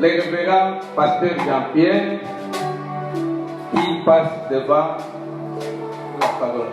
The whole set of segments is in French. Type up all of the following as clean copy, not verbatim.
le révérend pasteur Jean-Pierre qui passe devant la parole.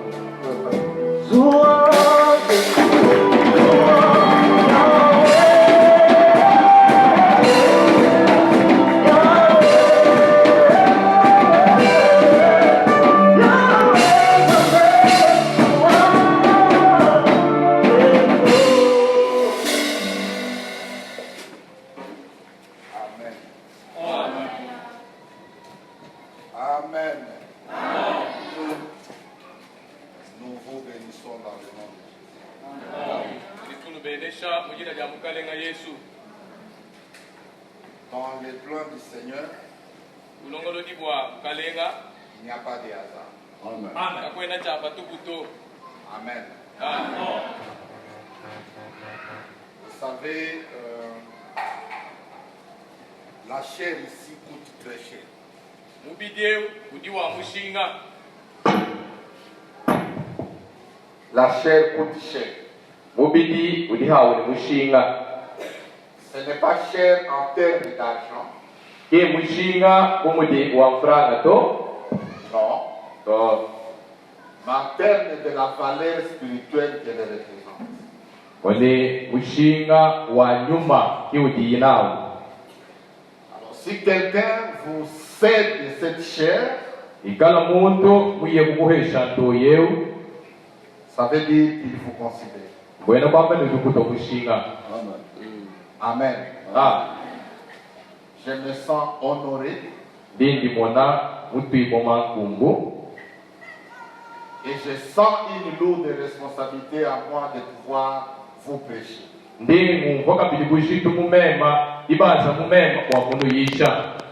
Dans les plans du Seigneur, il n'y a pas de hasard. Amen. Amen. Vous savez, la chair ici coûte très cher. La chair coûte cher. Ce n'est pas cher en termes d'argent. Non. Mais en termes de la valeur spirituelle qu'elle représente. Alors, si quelqu'un vous cède de cette chair, ça veut dire qu'il vous considère. Amen. Je me sens honoré. Et je sens une lourde responsabilité à moi de pouvoir vous prêcher.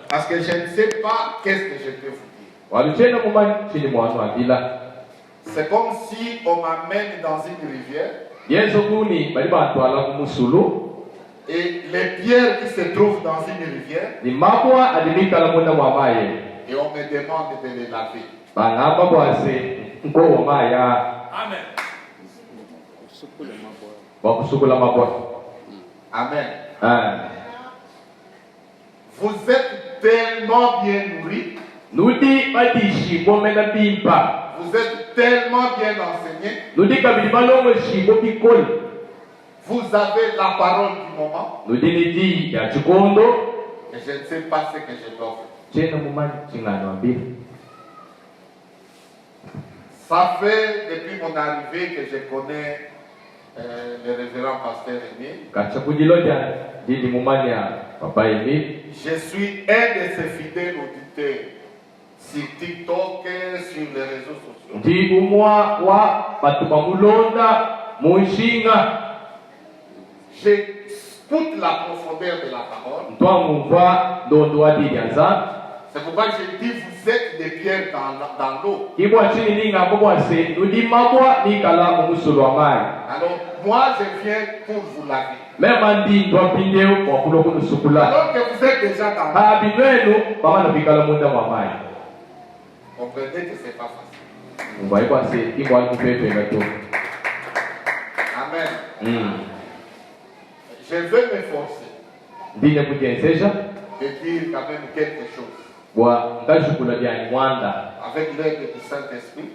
Parce que je ne sais pas qu'est-ce que je peux vous dire. C'est comme si on m'amène dans une rivière. Et les pierres qui se trouvent dans une rivière, et on me demande de les laver. Amen. Amen. Vous êtes tellement bien nourris. Vous êtes tellement bien enseignés. Vous avez la parole du moment. Et je ne sais pas ce que je dois faire. Ça fait depuis mon arrivée que je connais le révérend pasteur Émile. Je suis un de ses fidèles auditeurs sur TikTok et sur les réseaux sociaux. J'écoute la profondeur de la parole. C'est pourquoi je dis vous êtes des pierres dans l'eau. Alors moi je viens pour vous laver. Alors que vous êtes déjà dans l'eau. Comprenez que c'est pas facile. Amen. Je veux m'efforcer de dire quand même quelque chose. Avec l'aide du Saint-Esprit,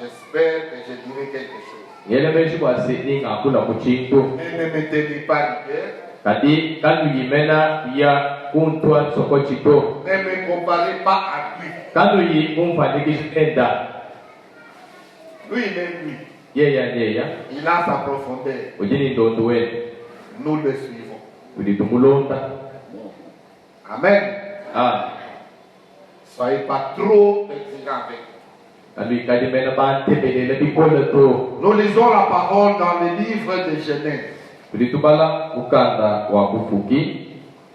j'espère que je dirai quelque chose. Ne me tenez pas rigueur. Ne me comparez pas à lui. Lui, il est lui. Il a sa profondeur. Nous le suivons. Amen. Soyez pas trop exigeants avec nous. Nous lisons la parole dans le livre de Genèse.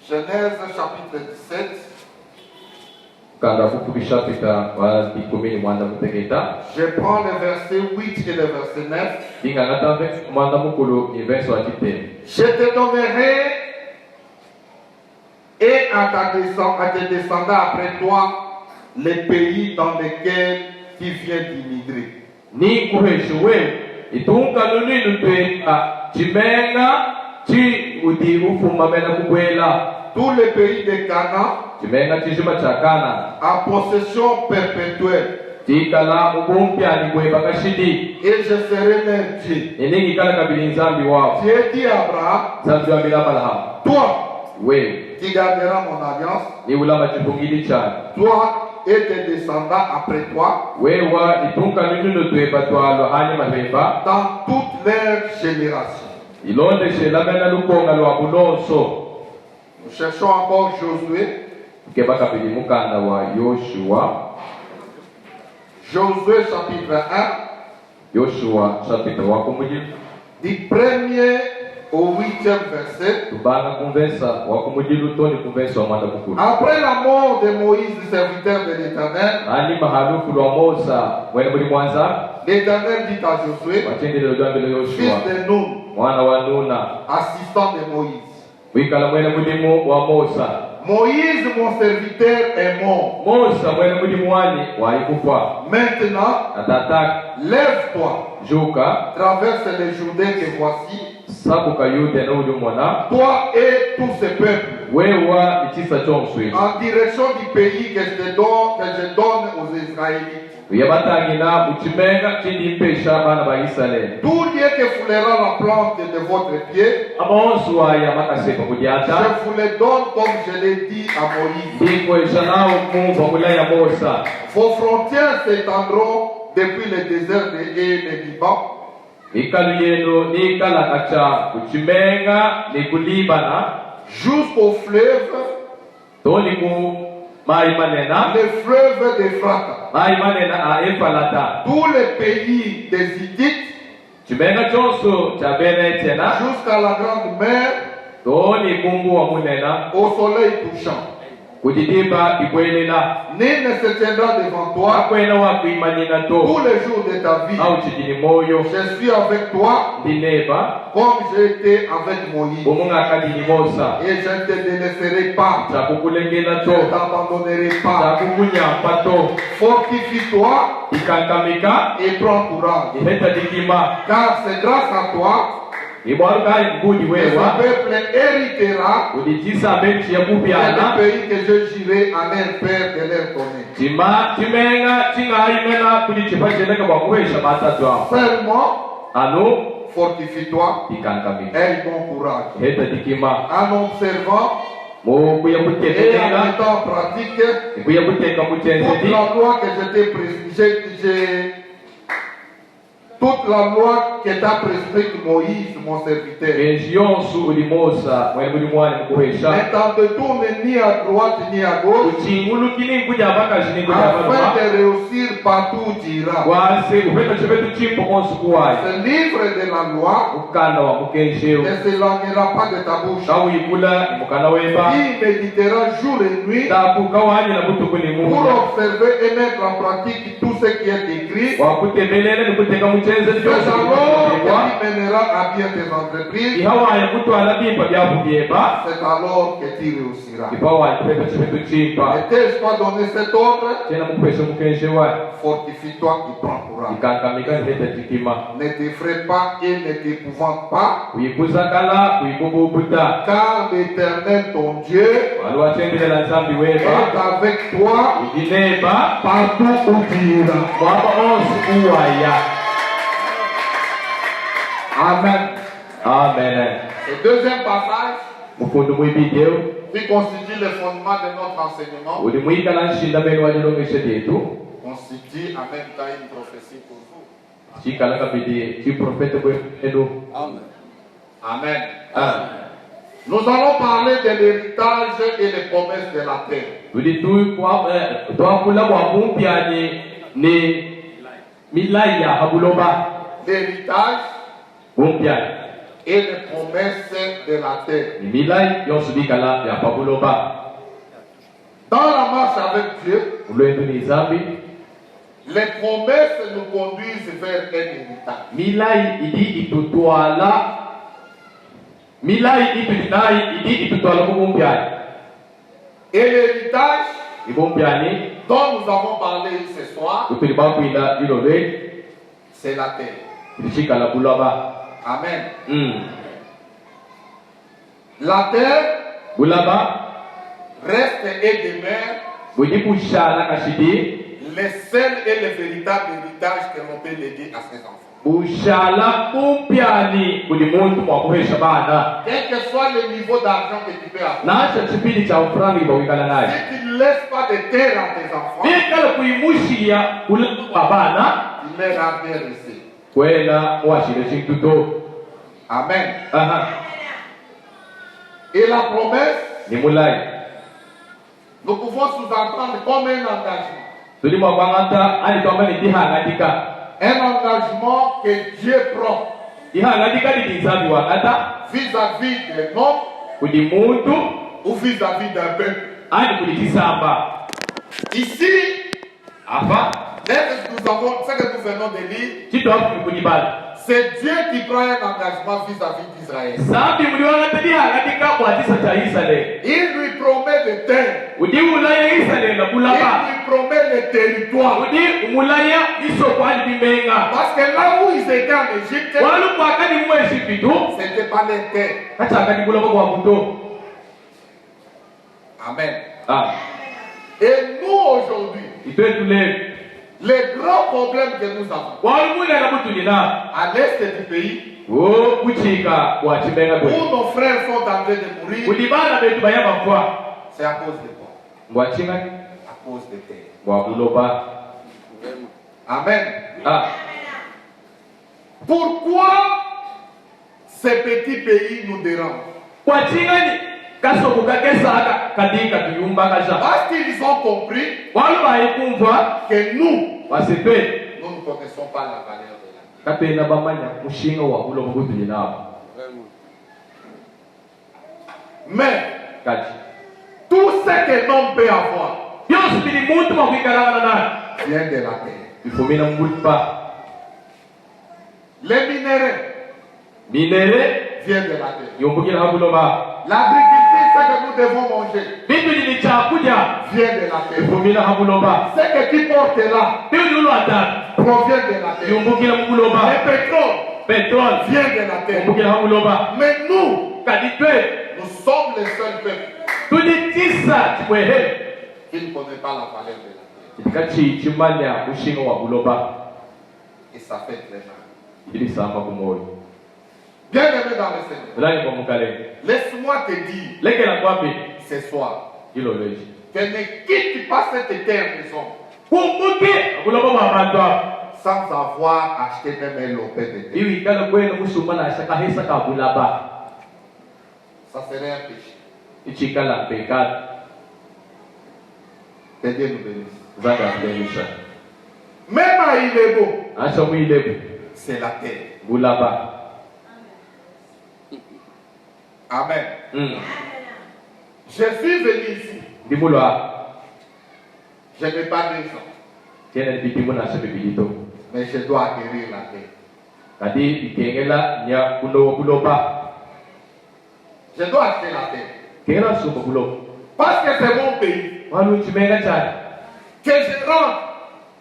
Genèse chapitre 17. Je prends le verset 8 et le verset 9. Je te donnerai et à tes descendants après toi les pays dans lesquels tu viens d'immigrer. uti ufuma mena kukwela tous les pays de Canaan chimenga chishima cha Kana en possession perpétuelle. tikala ubumpyani bwe bakashidi Et je serai leur Dieu. iningi kala kabili nzambi wao Dieu dit à Abraham, nzambi wa Abrahamu toi, wewe tu garderas mon alliance, ni ulama chipungili cha toi et tes descendants après toi, wewa itunka nununo tweba twalo hani mahemba dans toutes leurs générations. ilonde shela mena lukonga lwa bulonso. Nous cherchons encore Josué. Keba kabili mukanda wa Yoshua. Josué chapitre 1. Yoshua chapitre wa kumujili. Du 1er au 8e verset. Tubanga kumvesa wa kumujili utoni kumvesa wa manda kukulu. Après la mort de Moïse, serviteur de l'Éternel, Ani mahalufu lwa Mosa mwene muli mwanza. l'Éternel dit à Josué, Wachende lelo jambi lo Yoshua. fils de Nun, Mwana wa Nuna. assistant de Moïse. Wikala mwene mulimu wa Mosa. Moïse, mon serviteur, est mort. Mosa mwene mulimu wani wa ikufa. Maintenant, Atata lève-toi, Joka. traverse le Jourdain que voici, Sabuka yude na uli mwana. toi et tous ces peuples, Wewa ichisa chonswe. en direction du pays que je donne aux Israélites. Yabatangina uchimenga chindi mpesha bana ba Israeli. Tout lieu que foulera la plante de votre pied, Amonsu aya makasepa je kudiata. vous le donne comme je l'ai dit à Moïse. Ndiko eshanao Mungu amula ya Mosa. Vos frontières s'étendront depuis le désert de le Liban Ikalu yenu ni kala kacha uchimenga ni kulibana. jusqu'au fleuve, Toni ku mai manena. le fleuve d'Ephrata. Mai manena a Efalata. Tous les pays des Hittites Chimenga chonso cha bene tena. jusqu'à la grande mer Toni kungu wa munena. au soleil couchant. Kujitiba ikwelela. Nul ne se tiendra devant toi Wakwena wa kuimanina to. tous les jours de ta vie. Au chidini moyo. Je suis avec toi Dineba. comme j'étais avec Moïse. Bomunga kadini Mosa. Et je ne te délaisserai pas. Chakukulengela Je to. ne t'abandonnerai pas. Chakukunyampa to. Fortifie-toi Ikankamika. et prends courage. Iheta dikima. Car c'est grâce à toi Ibwarukai mbudi que wewa. ce peuple héritera Uditisa benchi ya le kupiana. pays que je jurai à leur père de leur donner. Chimenga chingayimena kudichipa cheleka bakuwesha matatu hao. Seulement, Anu fortifie-toi, ikankamika. aie bon courage. Iheta dikima. En observant Mukuya et en kutekenga. mettant en pratique Ikuya kuteka toute muchenzedi. la loi que je t'ai prescrite, toute la loi que t'a prescrite Moïse, mon serviteur. Benchi yonsu uli Mosa mwene muli mwani mkuwesha. Ne t'en détourne ni à droite ni à gauche, Uchingulu kini kuja baka jini kuja afin baka. de réussir partout où tu iras. Wase upeta chepetu chimpo konsu kuwai. Ce livre de la loi Ukanda wa mukensheu. ne s'éloignera pas de ta bouche. Kawikula mukana wemba. Il méditera jour et nuit Takuka wanyi na butu kuli pour mungu. observer et mettre en pratique tout ce qui est écrit. Wakutembelele nikuteka muchenze C'est byose alors bikuwa. que tu mèneras à bien tes entreprises. Ihawaya kutwala bimpa byakubyeba. C'est alors que tu réussiras. Ipawa kupeta chepetu chimpa. Ne t'ai-je pas donné cet ordre? Tena mukupesha mukenshewa. Fortifie-toi et prends courage. Ikankamika heta tikima. Ne t'effraie pas et ne t'épouvante pas, Kuibuzakala kuibububuta. car l'Éternel ton Dieu Waliwatembelea nzambi est weba. avec toi Idineba. partout où tu iras. Mwaba onsi uwaya. Amen. Amen. Le deuxième passage Mufundu mwibideo. qui constitue le fondement de notre enseignement Ulimwika na nshinda menu walilongesha yetu. constitue en même temps une prophétie pour vous. Chikalaka bidi chiprofeta kwenu. Amen. Amen. Nous allons parler de l'héritage et les promesses de la terre. Tulitu kwa twakula kwa mupyani ni milaya habuloba. L'héritage Mupyani et les promesses de la terre. ni milai yonsubikala ya habuloba. Dans la marche avec Dieu, Uloendu ni zambi. les promesses nous conduisent vers un héritage. Milai idi itutwala. Milai idi itutwala kumupyani. Et l'héritage Ibumpiani dont nous avons parlé ce soir, utuliba kuila ilole c'est la terre. ilishika la bulaba. Amen. La terre Bulaba. reste et demeure Budi bushala kashidi. le seul et le véritable héritage que l'on peut léguer à ses enfants. Bushala upyani budi muntu mwakuhesha bana. Quel que soit le niveau d'argent que tu peux avoir, Nacho chipindi cha ufranga ibawikala naye. si tu ne laisses pas de terre à tes enfants, Bikala kuimushia ulapa bana. tu leur as bien reçu. Kwela mwashile chintuto. Amen. Aha. Et la promesse, Ni mulai. nous pouvons sous-entendre comme un engagement. Tulimo kwangata ani kwamba ni dihangatika. Un engagement que Dieu prend Dihangatika ni dizabi wakata. vis-à-vis d'un homme Kudi muntu. ou vis-à-vis d'un peuple. Ani kudi tisamba. Ici, Afa. ce que nous venons de lire, Chito hapo ni kudi bala. c'est Dieu qui prend un engagement vis-à-vis d'Israël. Sambi muliwangata dihangatika kwa tisa cha Israeli. Il lui promet de terre. Udi ulaya Israeli na Il kulaba. lui promet le territoire. Udi umulaya iso kwa bimenga. Parce que là où ils étaient en Égypte, Walu kwa kadi mweshi pitu. ce n'était pas leur terre. Kacha kadi kulaba kwa kuto. Amen. Ah. Et nous aujourd'hui, Itwe tule. les grands problèmes que nous avons Walu muna na mutu nina. à l'est du pays, Oh, kuchika kwa chimenga kwe. où nos frères sont en train de mourir, Udibana betu bayama mfwa. c'est à cause de quoi? Mwachinga À cause de terre. mwakuloba. Amen. Ah. Pourquoi ces petits pays nous dérangent? Kwa chingani kaso kukakesaka kadika tuyumba kasha. Parce qu'ils ont compris Walu bayikumva que nous, wasitwe. nous ne connaissons pas la valeur de la terre. Kapena bamanya mushinga wa kuloba kutu nina. Mais Kachi. tout ce qu'un homme peut avoir Yos bili muntu mwakuikalanga na. vient de la terre. Ifumina mulpa. Les minéraux Minere viennent de la terre. yombukila hakuloba. L'agriculture, ce que nous devons manger, Bitu ni chakuja. vient de la terre. Ifumina hakuloba. Ce que tu portes là Bitu ni ata. provient de la terre. Yombukila mukuloba. Le pétrole Petrol. vient de la terre. Yombukila hakuloba. Mais nous, Kaditwe. nous sommes les seuls peuples Tudi tisa chimwehe. qui ne connaissent pas la valeur de la terre. Kachi chimanya mushinga wa kuloba. Et ça fait très mal. Ili samba kumoyo. Bien aimé dans le Seigneur, Lani kwa mukale. laisse-moi te dire Leke la kwapi. ce soir Hilo leji. que ne quitte pas cette terre maison Kumbuke kuloba mabantu. sans avoir acheté même un lopin de terre. Iwi kala kwenu musumana shaka hesa ka kulaba. Ça serait un péché. Ichikala pekat. Que Dieu nous bénisse. Zaka kudenisha. Même à Ilebo, Acha muilebu. c'est la terre. Bulaba. Amen. Je suis venu ici. Dimulwa. Je n'ai pas d'argent, Tiene bibimu na shabe bidito. mais je dois acquérir la terre. Kadi ikengela nya kulo kuloba. Je dois acheter la terre. Kengela sumo kulo. Parce que c'est mon pays. Walu chimenga chani. Que je rentre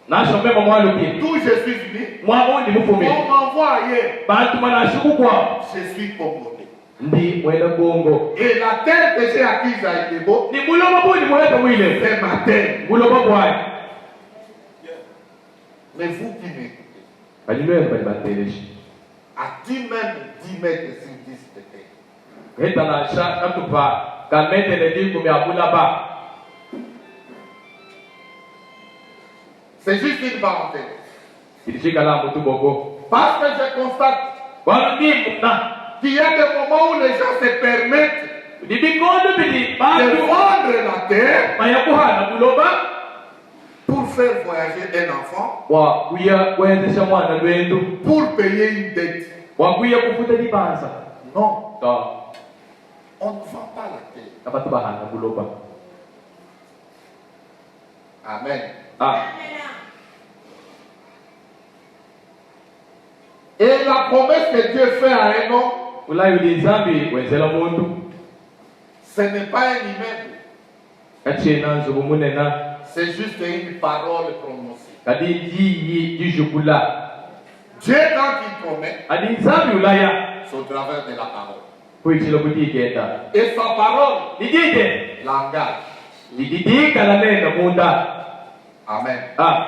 Na shombe mwalu ki. d'où je suis venu. Mwamu ndi mufumi. On m'envoie ailleurs. Bantu mana shuku kwa. Je suis Congolais. Ndi mwenda bongo. Et la terre que j'ai acquise à Ilebo, Ni muloba bu ni mwenda mwile. c'est ma terre. Muloba bwai. Mais vous qui m'écoutez, Kajilwe bali bateleshi. à 10 mètres, 10 mètres sur 10 de terre. Heta na sha katupa. Kamete le di kumi abulaba. C'est juste une parenthèse. Ilishika la mutu boko. Parce que je constate Walu ni muna. qu'il y a des moments où les gens se permettent Di bikondo bidi. de Bantu. vendre la terre Mayakuhana muloba. pour faire voyager un enfant, Wa kuya kuendesha mwana lwendo. pour payer une dette. Wa kuya kufuta dibanza. Non, Ta. on ne vend pas la terre. Kapatu bahana muloba. Amen. Ah. Et la promesse que Dieu fait à un homme, Ula yuli zambi wenzela muntu. ce n'est pas un immeuble, Kachena nzubu munena. c'est juste une parole prononcée. Kadi yi jujukula. Dieu, quand il promet, Adi zambi ulaya. c'est au travers de la parole. kuichilo kutigenda Et sa parole lidide l'engage. lididika la neno munda. Amen. Ah,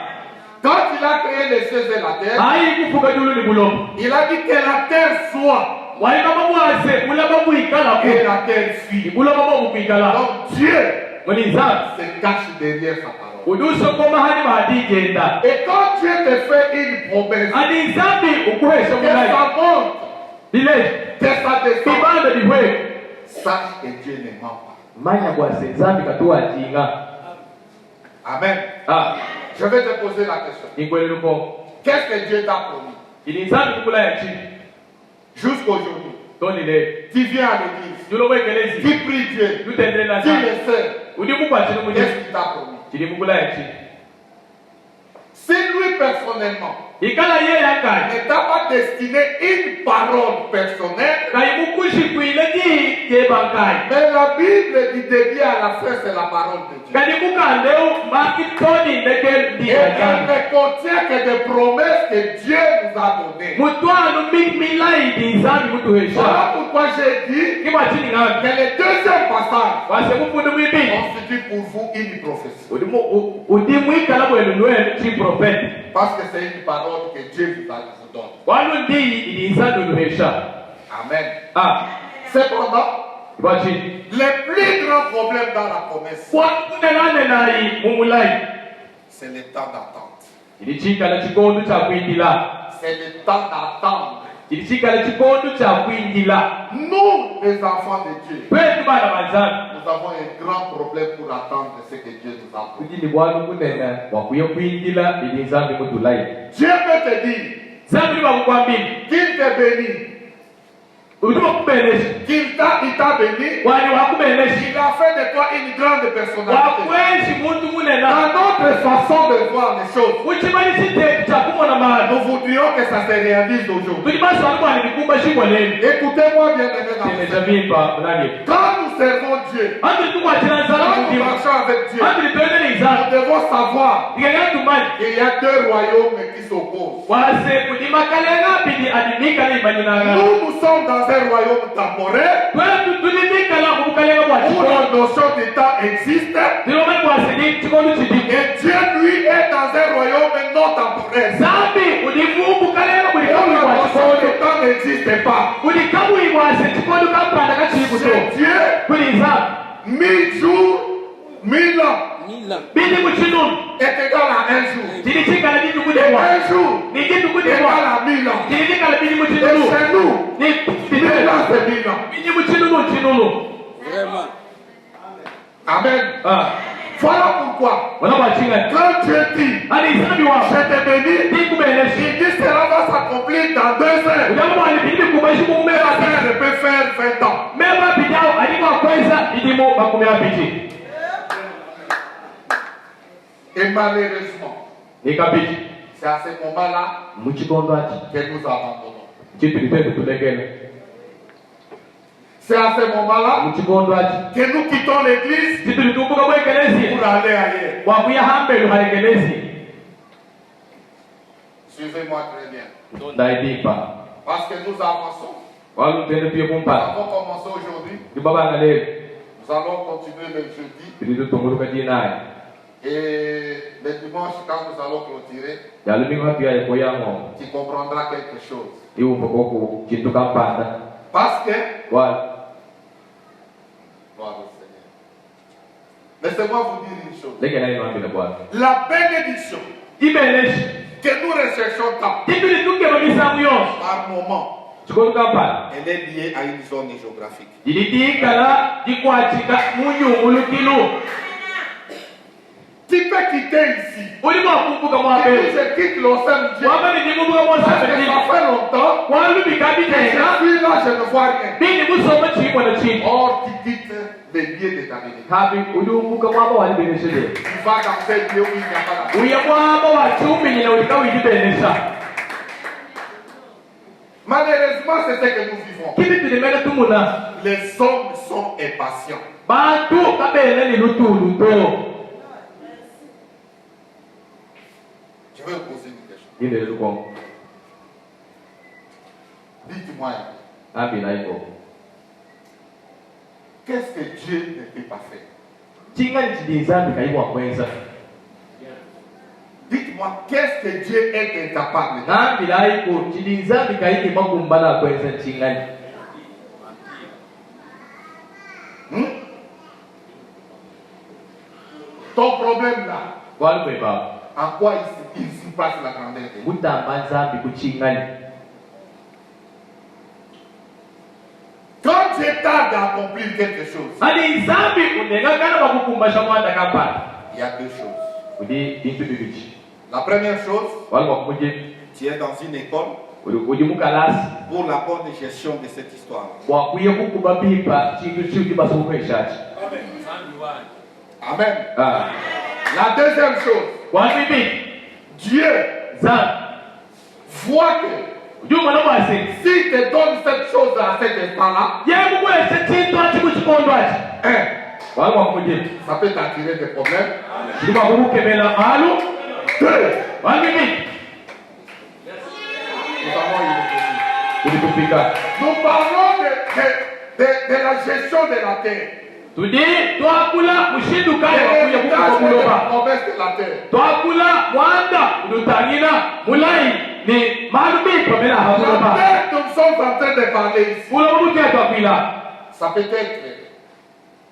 Quand il a créé les cieux et la terre, hai kufuka dulu ni bulomo il a dit que la terre soit wali kama mwase mulaba muikala et ku la terre suit. ibuloma bo muikala Donc Dieu muni nzambi se cache derrière sa parole. uduso koma hani madigenda Et quand Dieu te fait une promesse, ani nzambi ukuhesha que mulai ça monte, dile que ça descend, ibanda dihwe sache que Dieu ne ment pas. manya kwase nzambi katuwa jinga. Amen. Ah, Je vais te poser la question. nikweleluko Qu'est-ce que Dieu t'a promis ili nzambi kukula ya chini jusqu'aujourd'hui? tonile Tu viens à l'église, julo wekelezi tu pries Dieu, tutendele na tu nzambi le sais. udi mukwa chini muje Qu'est-ce qu'il t'a promis? chili mukula ya chini Si lui personnellement ikala ye yakai ne t'a pas destiné une parole personnelle, kai mukushi kuile di ye bankai mais la Bible dit de début à la fin, c'est la parole de Dieu. kali mukandeu makitoni ndekel di Et elle yakai ne contient que des promesses que Dieu nous a données. mutwanu milai di nzambi mutuhesha Voilà pourquoi j'ai dit kiba chini ngambi que le deuxième passage wase mufundu mwibi constitue pour vous une prophétie. udi mwikala bwenu nwenu chi profeti Parce que c'est une parole que Dieu vous donne. walu ndi ili nzambi unuhesha. Amen. Ah, Cependant, kiba chini le plus grand problème dans la promesse, kwa kunelane nayi mumulai c'est le temps d'attente. ili chikala chikondo cha kuindila C'est le temps d'attendre. ili chikala chikondo cha kuindila Nous, les enfants de Dieu, kwetu bana banzambi nous avons un grand problème pour attendre ce que Dieu nous a promis. kujini bwanu kunena wakwiye kuindila ili nzambi mutulai Dieu peut te dire zambi libakukwambili qu'il te bénit, ulima kubenesha il t'a béni, wali wakubenesha il a fait de toi une grande personnalité. wakweshi muntu munena Dans notre façon de voir les choses, uchimani chitetu cha kumona manu nous voudrions que ça se réalise aujourd'hui. tulibasi walimu alibikumba shimwa lenu Écoutez-moi bien, aimés dans le tenesha Seigneur. vimba mulani Quand nous servons Dieu, antu litukwatila quand nzambi nous kutima marchons avec Dieu, antu litoendele nous nzambi devons savoir ikengela tumani qu'il y a deux royaumes qui s'opposent. wase kudimakalenga bidi adimikala imanyinanga Nous sommes dans un royaume temporel kwetu tulimikala kubukalenga bwa où chikondo la notion de temps existe tilomani bwasidi chikondo chidi et Dieu, lui, est dans un royaume non temporel. zambi udivumbukalenga Où bulikamui la bwa notion chikondo de temps n'existe pas. bulikamui bwase chikondo kampanda kachikuto C'est Dieu, kuli nzambi 1000 jours, 1000 ans bidi muchinunu est égal à un jour. chili chikala Et didukudibwa un jour ni est égal didukudibwa à 1000 ans. chili chikala bidi Et muchinunu chez nous, ni 1000 ans, c'est 1000 ans. bidi muchinunu chinunu. Vraiment. Amen. Ah, Voilà pourquoi, wana bwachinga quand Dieu dit, ani nzambi wa je te bénis, dikubeneshi il dit cela va s'accomplir dans 2 heures. udama wali bidi bikubashi kumumera Je peux faire 20 ans. mema bidao aliko akweza idimu makumi abiti Et malheureusement, nikabiti c'est à ce moment-là muchikondo ati que nous abandonnons. chitu litetu tulekele C'est à ce moment-là muchikondo ati que nous quittons l'église chitu litumbuka bwekelezi pour aller ailleurs. wakuya hambelu halekelezi Suivez-moi très bien. ndaidimba Parce que nous avançons. walu tende pie Nous kumpa avons commencé aujourd'hui. libabanga lelo Nous allons continuer le jeudi. ilitutunguluka jinaye Et le dimanche, quand nous allons clôturer, yaluminga pia ekoyango tu comprendras quelque chose. iwumbokoku chintu kampanda Parce que, wala gloire au Seigneur. Laissez-moi vous dire une chose. lekela inwambile bwana La bénédiction ibeneshi que nous recherchons tant, chitu litukema misangu yonse par moment, chikondo kampanda elle est liée à une zone géographique. ilitiikala jikwatika munyungulukilu Tu peux quitter ici. ulimo wakumbuka Et mwabelu puis je quitte l'OSM Dieu. wamani jikumbuka Parce que mwasabeti ça fait longtemps. walubikabi Je tena suis là, je ne vois rien. bini musoma chimwa na chini Or, tu quittes les lieux de ta bénédiction. hapi uliumbuka mwaba walibeneshele Tu vas dans ces lieux où il n'y a pas la uye mwaba wachiuminyina ulikawijibenesha Malheureusement, c'est ce que nous vivons. kibi tulimele tumuna Les hommes sont impatients. bantu kabele ni lutuluto Je vais vous poser une question. ile luko Dites-moi, ambi naiko qu'est-ce que Dieu ne peut pas faire? Dites-moi, qu'est-ce que Dieu est incapable de faire? Ton problème là, en quoi il se passe la grandeur de Dieu? Quand Dieu tarde à accomplir quelque chose, il y a deux choses. La première chose, tu es dans une école pour la bonne gestion de cette histoire. Amen. La deuxième chose, Dieu voit que s'il te donne cette chose à cet instant-là, ça peut t'attirer des problèmes. Deux, nous parlons de la gestion de la terre. L'héritage de la promesse de la terre. La terre dont nous sommes en train de parler ici, ça peut être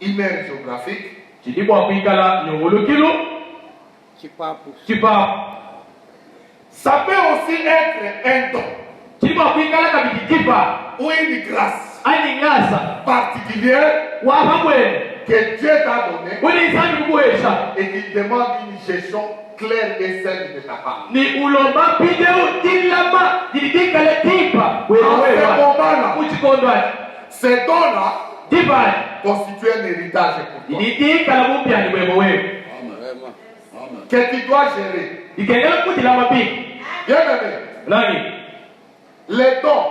une aire géographique. Ça peut aussi être un don ou une grâce particulière que Dieu t'a donnée et qui demande une gestion claire et saine de ta part. En ce moment-là, ces dons-là constituent un héritage pour toi que tu dois gérer. Bien aimé, les dons,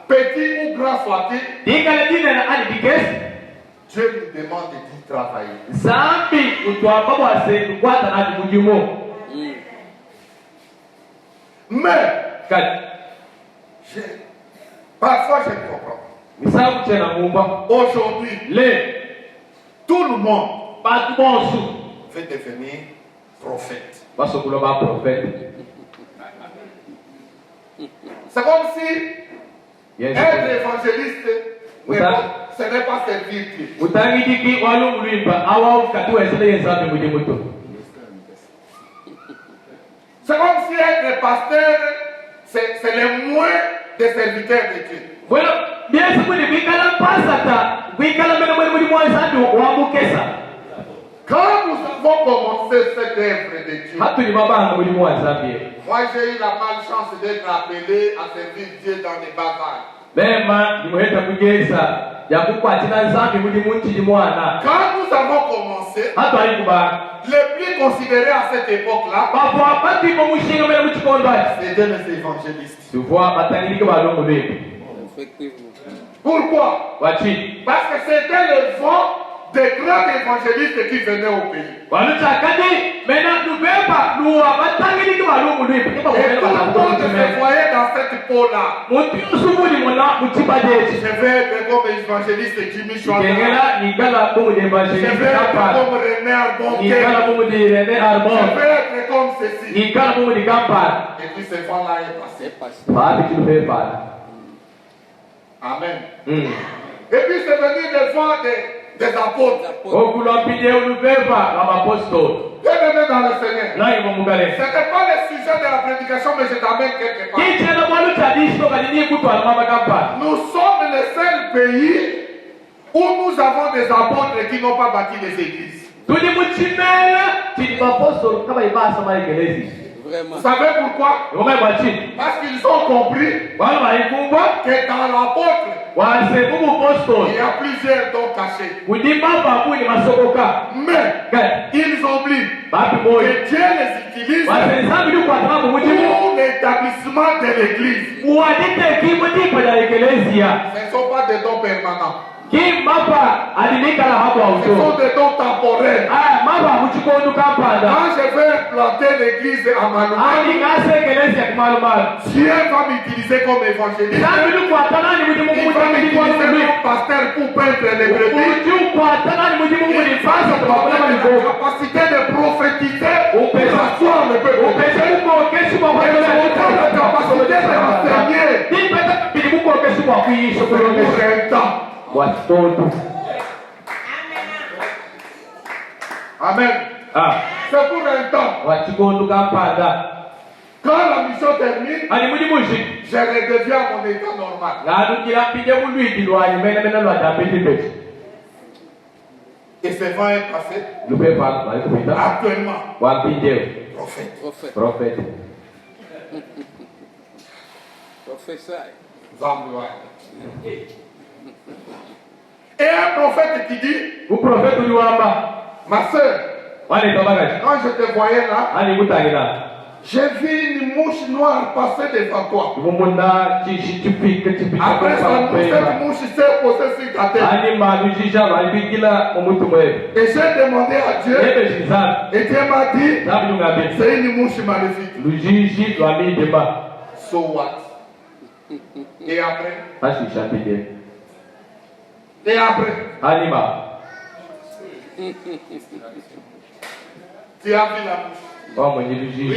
petit ou grand soit-il, Dieu nous demande d'y travailler. Mais, parfois je comprends. Aujourd'hui, tout le monde veut devenir prophète. C'est comme si être évangéliste, ce n'est pas servir Dieu. C'est comme si être pasteur, c'est le moins des serviteurs de Dieu. Quand nous avons commencé cette œuvre de Dieu, moi j'ai eu la malchance d'être appelé à servir Dieu dans les bazars. Quand nous avons commencé, le plus considéré à cette époque-là, c'était les évangélistes. Pourquoi? Parce que c'était le vent des grands évangélistes qui venaient au pays. Et tout le monde se voyait dans cette peau-là. Je vais être comme évangéliste Jimmy Chouana. Je vais être comme René Arbonquet. Je vais être comme ceci. Et puis ce vent-là est passé. Amen. Et puis c'est venu le vent des apôtres. Bien aimé dans le Seigneur. Ce n'était pas le sujet de la prédication, mais je t'amène quelque part. Nous sommes le seul pays où nous avons des apôtres qui n'ont pas bâti des églises. Vous savez pourquoi? Parce qu'ils ont compris que dans l'apôtre, il y a plusieurs dons cachés. Mais ils oublient que Dieu les utilise pour l'établissement de l'église. Ce ne sont pas des dons permanents. Ce sont des dons temporaires. Quand je vais planter l'église à Maluma, Dieu va m'utiliser comme évangéliste. Il va m'utiliser comme pasteur pour peindre les brebis. Il va donner la capacité de prophétiser et d'asseoir le peuple. La capacité d'enseigner pour un temps. Amen. C'est pour un temps. Quand la mission termine, je redeviens à mon état normal. Et ce vent est passé. Actuellement. Prophète. Et un prophète qui dit, ma soeur, quand je te voyais là, j'ai vu une mouche noire passer devant toi. Après ça, cette mouche s'est posée sur ta tête. Et j'ai demandé à Dieu, et Dieu m'a dit, c'est une mouche maléfique. So what? Et après? Et après? Tu as vu la mouche? Oui,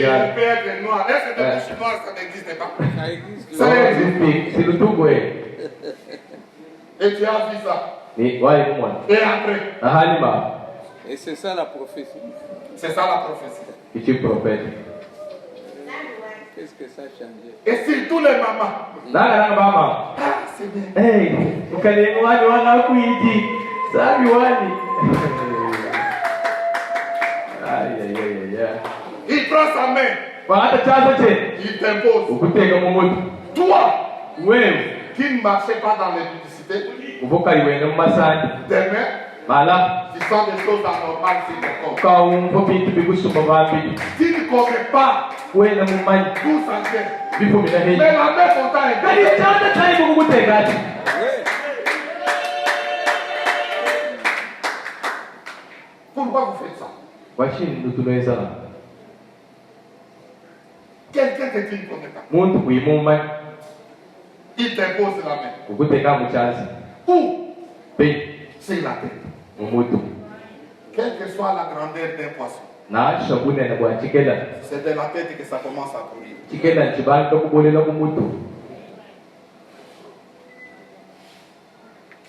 on peut être noir. Est-ce que des mouches noires, ça n'existe pas? Ça existe. Et tu as vu ça? Et après? Et c'est ça la prophétie. C'est ça la prophétie. Qu'est-ce que ça a changé? Et surtout les mamans. Ah, c'est bien. Il prend sa main. Il t'impose. Toi, qui ne marchais pas dans les publicités, demain, tu sens des choses anormales sur ton corps. Tu ne connais pas d'où ça vient. Mais la main content. Pourquoi vous faites ça? Quelqu'un que tu ne connais pas. Il t'impose la main. Où? C'est la tête. Quelle que soit la grandeur d'un poisson, c'est de la tête que ça commence à courir. C'est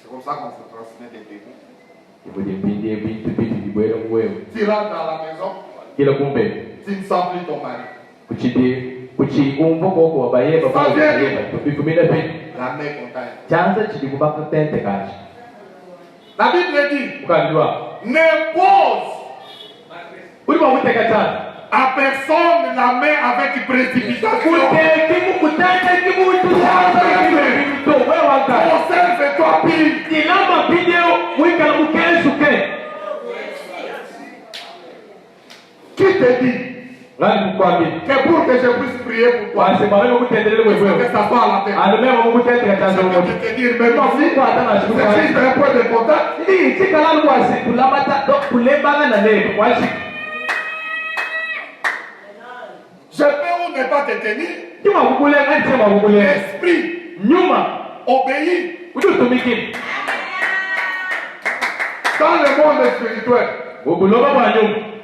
comme ça qu'on se transmet des dégoûts. Tu rentres dans la maison, tu ne sens plus ton mari. La main contagne. La Bible dit, n'impose à personne la main avec précipitation. Conserve-toi pile. Qui te dit que pour que je puisse prier pour toi, il faut que ça soit à la tête. Je peux te dire maintenant, si c'est juste un point de contact, je peux ou ne pas te tenir. L'esprit obéit. Dans le monde spirituel,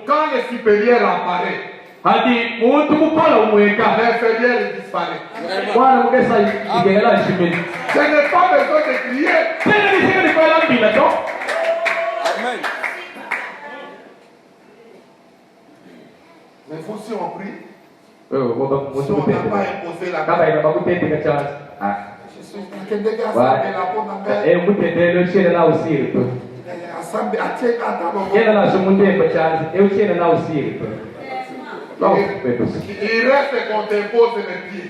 quand le supérieur apparaît, l'inférieur disparaît. Je n'ai pas besoin de crier. Amen. Mais vous, si on prie, si on n'a pas imposé la main, je suis que des gars, ça fait la peau il reste qu'on t'impose les pieds.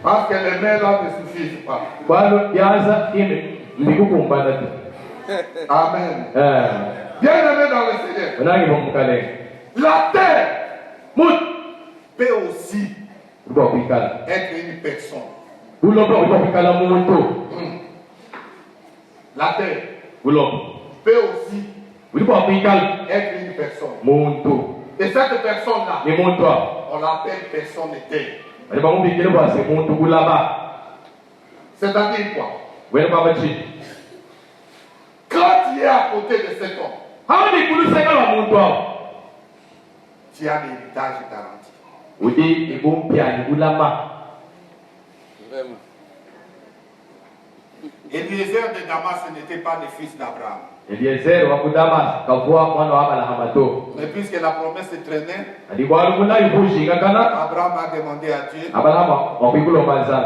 Parce que les mains là ne suffisent pas. Amen. Bien-aimé dans le Seigneur, la terre peut aussi Être une personne. La terre peut aussi être une personne. Et cette personne-là, on l'appelle personne de terre. C'est-à-dire quoi? Quand tu es à côté de cet homme, tu as l'héritage garanti. Vraiment. Eliezer de Damas n'était pas le fils d'Abraham. Mais puisque la promesse traînait, Abraham a demandé à Dieu,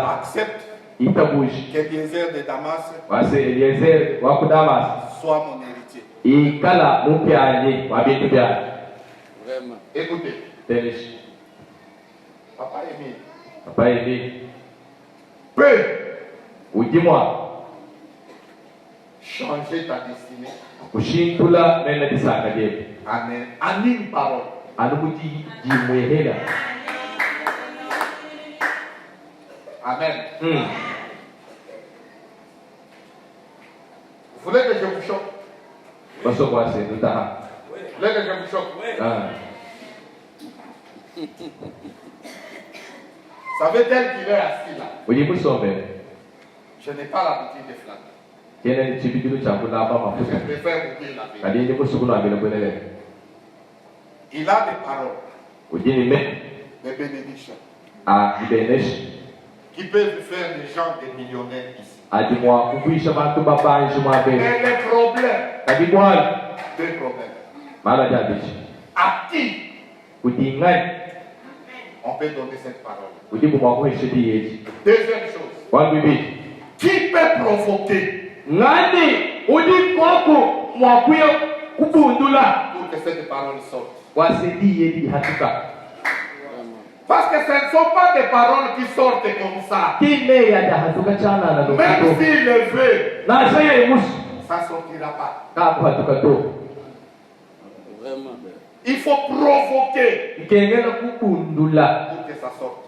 accepte qu'Eliezer de Damas soit mon héritier. Vraiment. Écoutez, Papa Émile peut changer ta destinée en une parole. Amen. Vous voulez que je vous choque? Vous voulez que je vous choque? Savez tel qu'il est assis là? Je n'ai pas l'habitude de flatter. Je préfère vous dire la vérité. Il a des paroles, des bénédictions, qui peuvent faire des gens des millionnaires ici. Mais les problèmes, deux problèmes. À qui on peut donner cette parole? Deuxième chose, qui peut provoquer pour que cette parole sorte? Parce que ce ne sont pas des paroles qui sortent comme ça. Même s'il le veut, ça ne sortira pas. Vraiment. Il faut provoquer pour que ça sorte.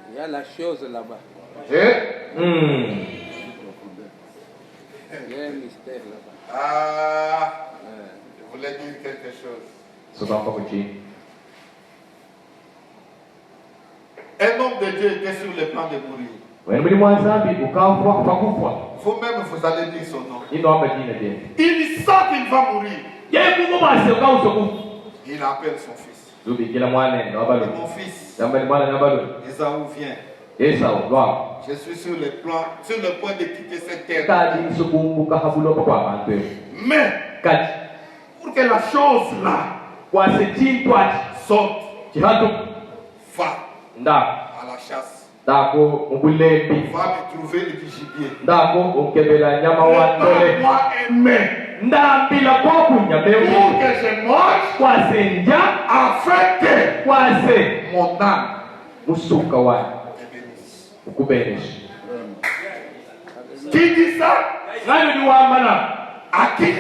Il y a la chose là-bas. Et Il y a un mystère là-bas. je voulais dire quelque chose. Un homme de Dieu était sur le plan de mourir. Vous-même, vous allez dire son nom. Il sent qu'il va mourir. Il appelle son fils. Mon fils, Esaü, viens. Je suis sur le point de quitter cette terre. Mais, pour que la chose là sorte, va à la chasse. Va me trouver du gibier. Moi aimer. Pour que je mange, afin que mon âme te bénisse. Qui dit ça? À qui?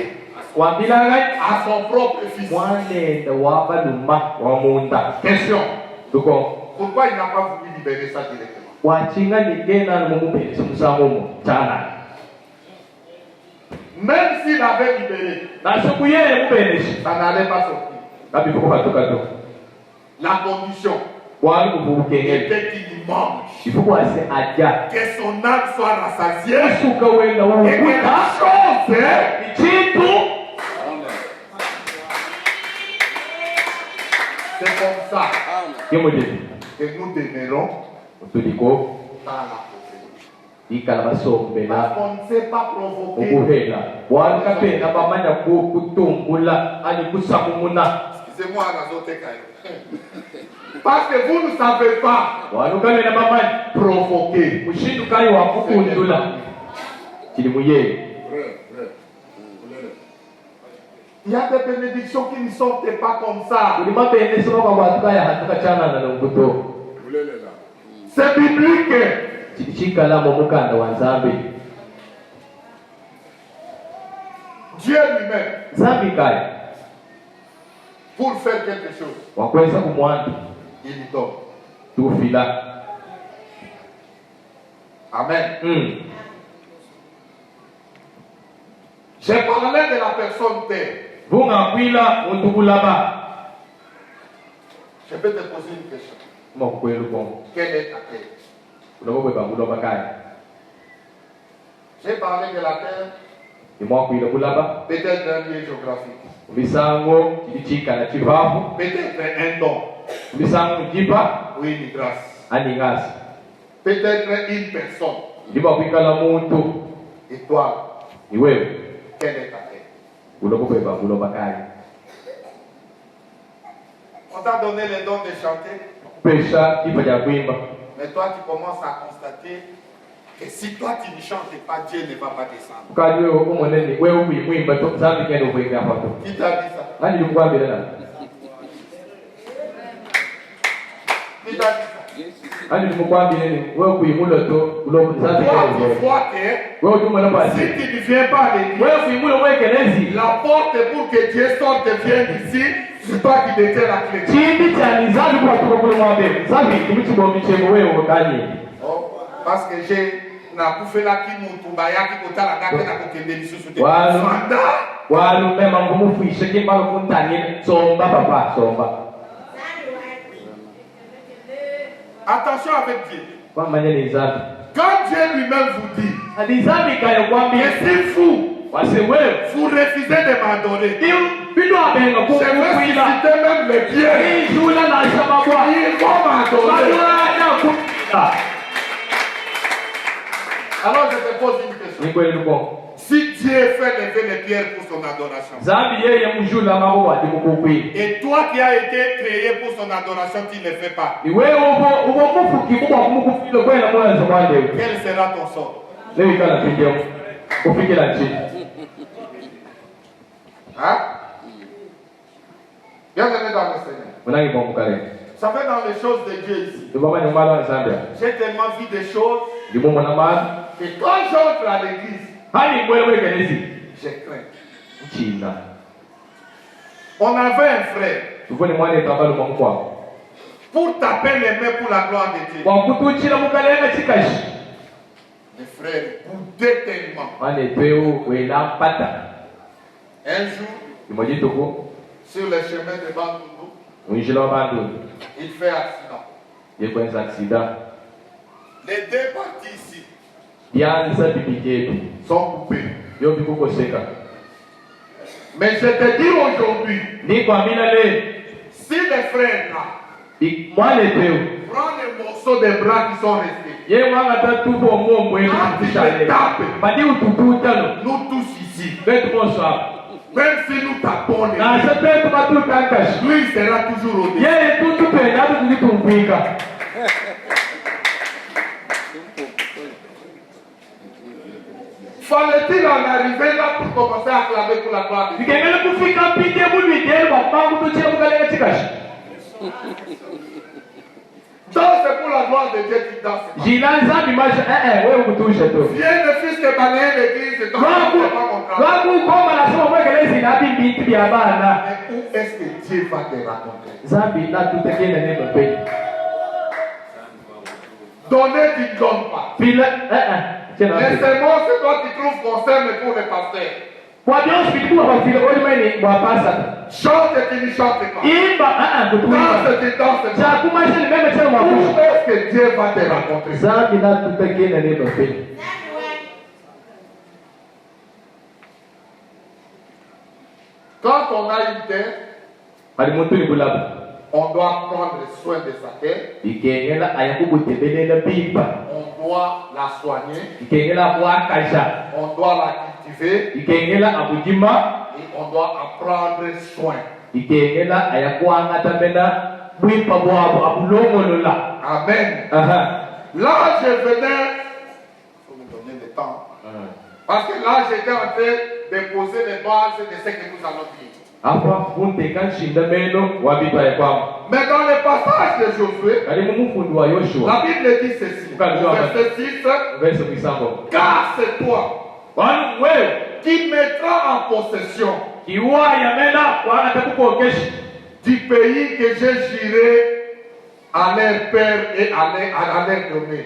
À son propre fils. Question. Pourquoi il n'a pas voulu libérer ça directement? Même s'il avait libéré, ça n'allait pas sortir. La condition était qu'il mange, que son âme soit rassasiée et que la chose c'est comme ça que nous demeurons dans la prophétie. Parce qu'on ne sait pas provoquer. Excusez-moi, parce que vous ne savez pas provoquer. Il y a des bénédictions qui ne sortent pas comme ça. C'est biblique. Dieu lui-même pour faire quelque chose, wakweza kumwanda il y donne. tufila. Amen. J'ai parlé de la personne terre. Vungakwila muntubulaba. Je peux te poser une question. Mokwelu bon. Quelle est ta terre? Ulobwe banguloba kai. J'ai parlé de la terre, Imokwila bulaba. peut-être un lieu géographique, Misango kichika na chivavu. peut-être un don, Misango jipa ou une grâce, aningasi. peut-être une personne, Liba kwikala muntu étoile. ni wewe. Quelle est ta terre? Ulobwe banguloba kai. On t'a donné le don de chanter, Pesha kipa ya kuimba. mais toi tu commences à constater que si toi tu ne chantes pas, Dieu ne va pas descendre. Kaje umoneni wewe kuimba to zambi kendo kuimba hapo. Qui t'a dit ça? Nani likwambia nani? Qui t'a dit ça? Nani likwambia nini? Wewe kuimula to ulo zambi Toi tu kendo. vois que Wewe ujumla basi. si tu ne viens pas à l'église, Wewe kuimula wewe kelezi. la porte pour que Dieu sorte vienne ici, c'est toi qui détiens la clé. Chimbi chani zambi kwa tukokulu mwambe. Zambi kimichimbo michemo wewe wakani. Oh, parce que j'ai na kufela ki mutu bayaki kotala ngate na kokende lisusu te. Walu. Fanda. Walu mema ngumufuishe kimbalo kuntani somba papa somba. Attention avec Dieu. Kwa manyeni zambi. Quand Dieu lui-même vous dit, Adi zambi kayo kwambia. et si vous, Wase wewe. vous refusez de m'adorer, Bindu abenga je vais kukuila. susciter même les pierres. Hii shula na shababwa. Ils vont m'adorer. Madwana kukuila. Alors je te pose une question. Ni kweli luko. Si Dieu fait lever les pierres pour son adoration, Zambi yeye mjula mabo wa dimukukwili. et toi qui as été créé pour son adoration, tu ne le fais pas, Ni wewe ubo mufuki mubo kumukufilo kwela mwanzo mwande. quel sera ton sort? Leo ikala pindio. Kufikira chini. Hein? Bienvenue dans le Seigneur. Mwanangi bomukale. Ça fait dans les choses de Dieu ici. Ndibama nyumala wa Zambia. J'ai tellement vu des choses Ndibo mwana mali. que quand j'entre à l'église, Hani mwele wewe kelezi. je crains. China. On avait un frère Tufone mwana tabalo mwa pour taper les mains pour la gloire de Dieu. Kwa kutuchila mukalenga chikashi. Le frère boudait tellement. Mane peo wela pata. Un jour, Imoji tuko. sur le chemin de Bandundu, Unjila wa bandu. il fait accident. Yekwenza accident. Les deux parties ici Yanza bibiketu. sont coupées. Yo bikuko seka. Mais je te dis aujourd'hui, Ni kwa mina le. si les frères là Mwale peo. prennent les morceaux des bras qui sont restés, Ye mwanga tatubo mwombo elu Ah, kushale. tu te tapes. Badi utukuta no. nous tous ici, Betu monsa. même si nous tapons les Na mains, sepetu batu tankashi. lui il sera toujours au dessus. Ye tutu penda tutukumpika. Fallait-il en arriver là pour commencer à clamer pour la gloire de Dieu? Nikengele kufika pinde mulwideli babangu tuchira mukalenga chikashi. Donc c'est pour la gloire de Dieu qui danse. Jina zambi masha wewe kutusha tu. Viens ne fils de balayer l'église, donc Waku c'est pas mon travail. waku koma na soma mwekelezi na binti bya bana. Mais où est-ce que Dieu va te raconter? Zambi na tutekele neno pe. Donner, tu ne donnes pas. Bila Tena. Les semences que toi tu trouves concernent pour les pasteurs. Kwa Dios bidua kwa vile olimeni mwa pasa. Chante, tu ne chantes pas. Imba kutuimba. Danse, tu danses Cha pas. kumasha ni meme tena Où mwakusha. est-ce que Dieu va te raconter? Zambi na tutekele neno pe. Quand on a une terre, Ali muntu ni bulaba. on doit prendre soin de sa terre. Ikengela ayakubutebelele pipa. On doit la soigner. Ikengela bwakasha. On doit la cultiver. Ikengela abujima. Et on doit en prendre soin. Ikengela ayakwanga tabena bwipa bwabo abulongolola. Amen. Aha. Là, je venais. Il faut me donner le temps. Parce que là, j'étais en train de poser les bases de ce que nous allons dire. Apa funte kan shinda meno wabipa ya kwamba. Mais dans le passage de Josué, Kali mumufundi wa Yoshua. la Bible dit ceci. Au verset 6. Verse misambo. Car c'est toi Wanu wewe qui mettras en possession kiwa ya mena wana takukokeshi. du pays que j'ai juré à leur père et à leur donner.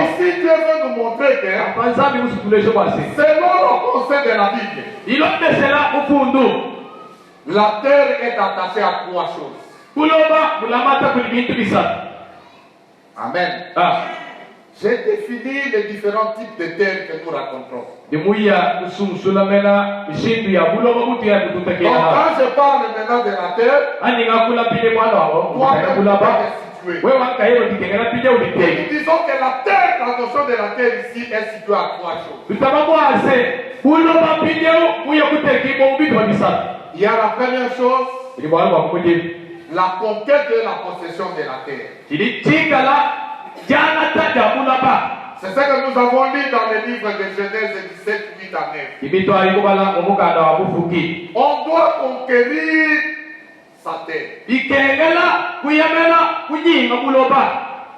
Ici, Dieu veut nous montrer que selon le conseil de la Bible, la terre est attachée à 3 choses. Amen. J'ai défini les différents types de terres que nous raconterons. Donc quand je parle maintenant de la terre, nous disons que la terre, la notion de la terre ici est située à 3 choses. Il y a la première chose, la conquête et la possession de la terre. C'est ce que nous avons lu dans le livre de Genèse 17, 8 à 9. On doit conquérir sa terre.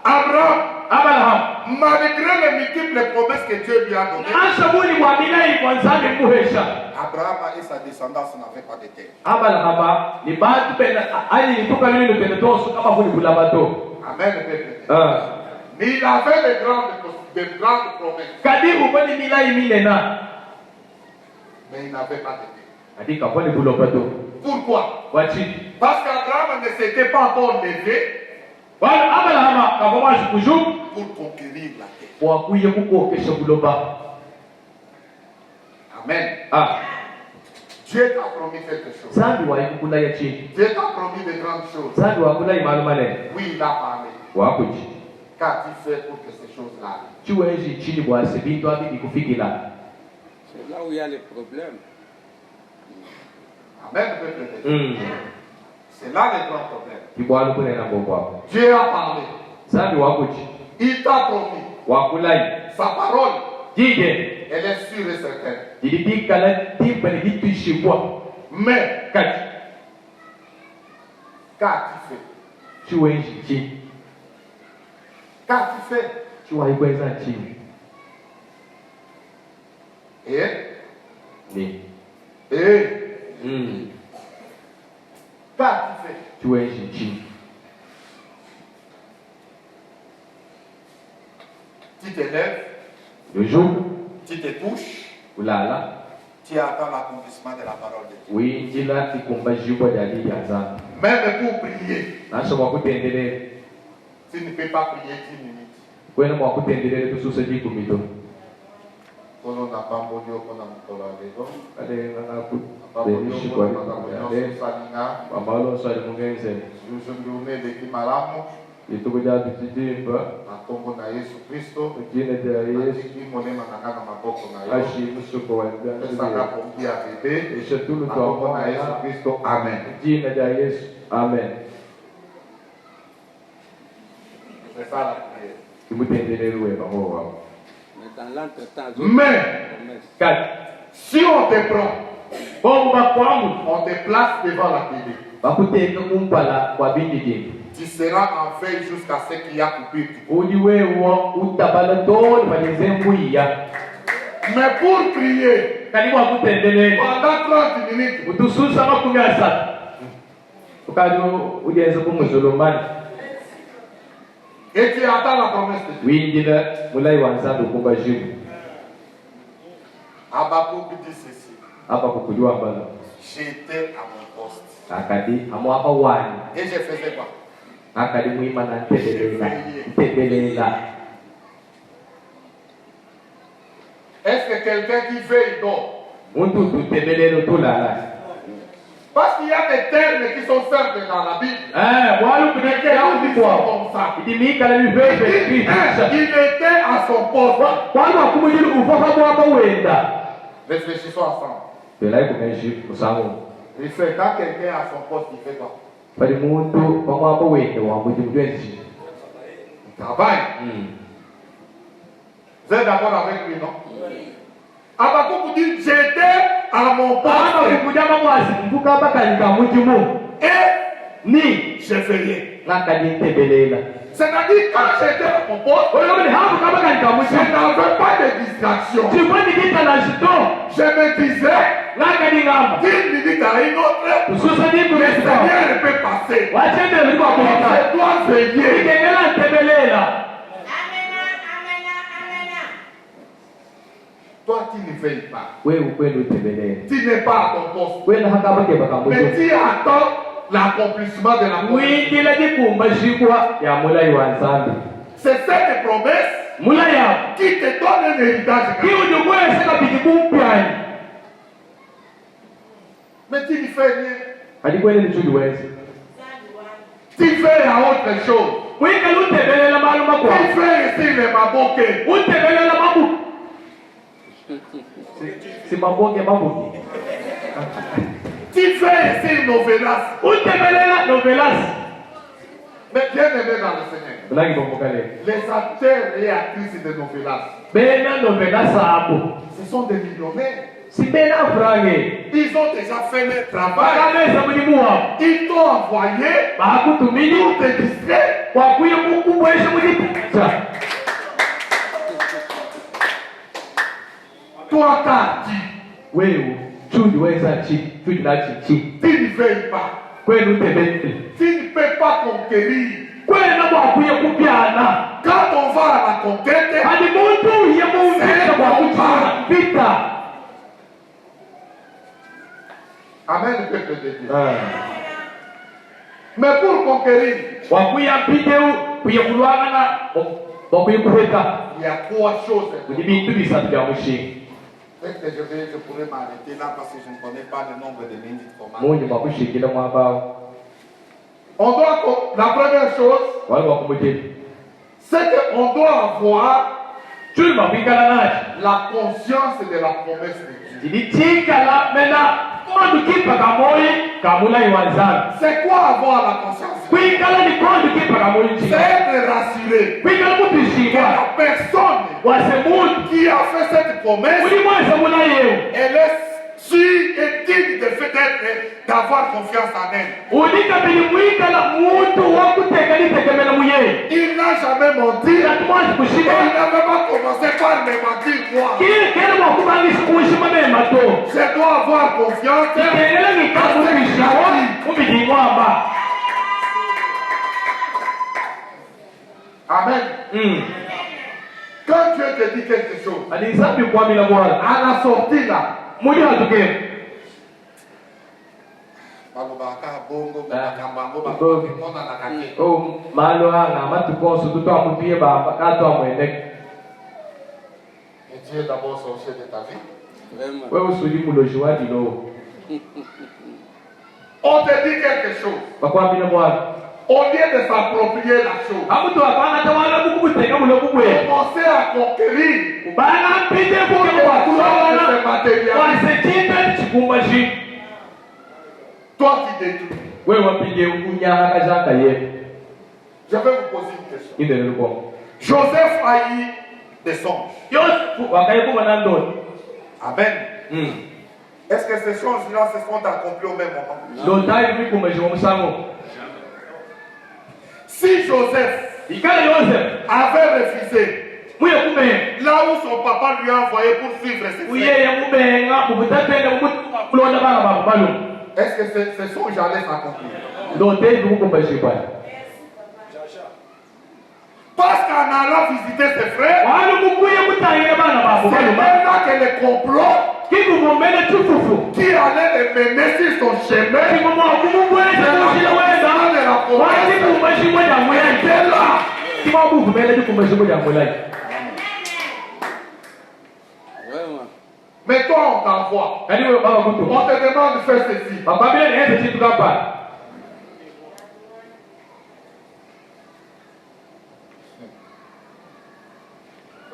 Abraham, malgré les multiples promesses que Dieu lui a données, Abraham et sa descendance n'avaient pas de terre. Amen. Mais il avait de grandes promesses. Mais il n'avait pas de terre. Pourquoi? Parce qu'Abraham ne s'était pas encore levé pour conquérir la terre. Amen. Dieu t'a promis quelque chose. Dieu t'a promis de grandes choses. Oui, il a parlé. Qu'as-tu fait pour que ces choses-là arrivent? C'est là où il y a les problèmes. Amen. C'est là le grand problème. Dieu a parlé. Il t'a promis. Sa parole, elle est sûre et certaine. Mais qu'as-tu fait? Qu'as-tu fait? Qu'as-tu fait? Tu te lèves, le jour, tu te couches, ulala, tu attends l'accomplissement de la parole de Dieu. oui, Même pour prier, tu ne peux pas prier 10 minutes. Amen. C'est ça la prière. Mais si on te prend, on te place devant la télé, tu seras en veille jusqu'à ce qu'il y a coupure. Mais pour prier pendant 30 minutes, et tu attends la promesse de Dieu. Habakkuk dit ceci. J'étais à mon poste. Et je faisais quoi? Est-ce que quelqu'un qui veille dort? Parce qu'il y a des termes qui sont simples dans la Bible. Qui sont comme ça. Il était à son poste. Réfléchissons ensemble. Il fait quand quelqu'un est à son poste, il fait quoi? Il travaille. Vous êtes d'accord avec lui, non? Habakkuk dit, j'étais à mon poste. Et je fais rien. C'est-à-dire, quand j'étais à mon poste, je n'avais pas de distraction. Je me disais, 10 minutes à une autre, le Seigneur peut passer. Je dois veiller. Toi, tu ne veilles pas. Tu n'es pas à ton poste. Mais tu attends l'accomplissement de la promesse. C'est cette promesse qui te donne un héritage. Mais tu ne fais rien. Tu fais à autre chose. Tu fais ici les maboké. Tu fais ici novelas. Mais bien aimé dans le Seigneur, les acteurs et actrices de novelas, ce sont des millionnaires. Ils ont déjà fait leur travail. Ils t'ont envoyé pour te distraire. Toi, t'as dit. Tu ne veilles pas. Tu ne peux pas conquérir. Quand on va à la conquête, c'est un Amen, le peuple de Dieu. Mais pour conquérir, il y a 3 choses. Peut-être que je pourrais m'arrêter là parce que je ne connais pas le nombre de minutes qu'on la première chose, c'est qu'on doit avoir la conscience de la promesse de Dieu. C'est quoi avoir la conscience? C'est être rassuré que la personne qui a fait cette promesse, elle est sûre et digne de fait d'avoir confiance en elle. Il n'a jamais menti. Il n'avait pas commencé par me mentir moi. Je dois avoir confiance. Amen. Quand Dieu te dit quelque chose, à la sortie là, et Dieu est d'abord sorcier de ta vie. On te dit quelque chose. Au lieu de s'approprier la chose, commencer à conquérir toi qui détruis. Je vais vous poser une question. Joseph a eu des songes. Amen. Est-ce que ces choses-là se sont accomplies au même moment? Si Joseph avait refusé là où son papa lui a envoyé pour suivre ses frères, est-ce que ces songes allaient s'accomplir? Parce qu'en allant visiter ses frères, c'est là que le complot qui allait les mener sur son chemin, mais toi on t'envoie, on te demande de faire ceci.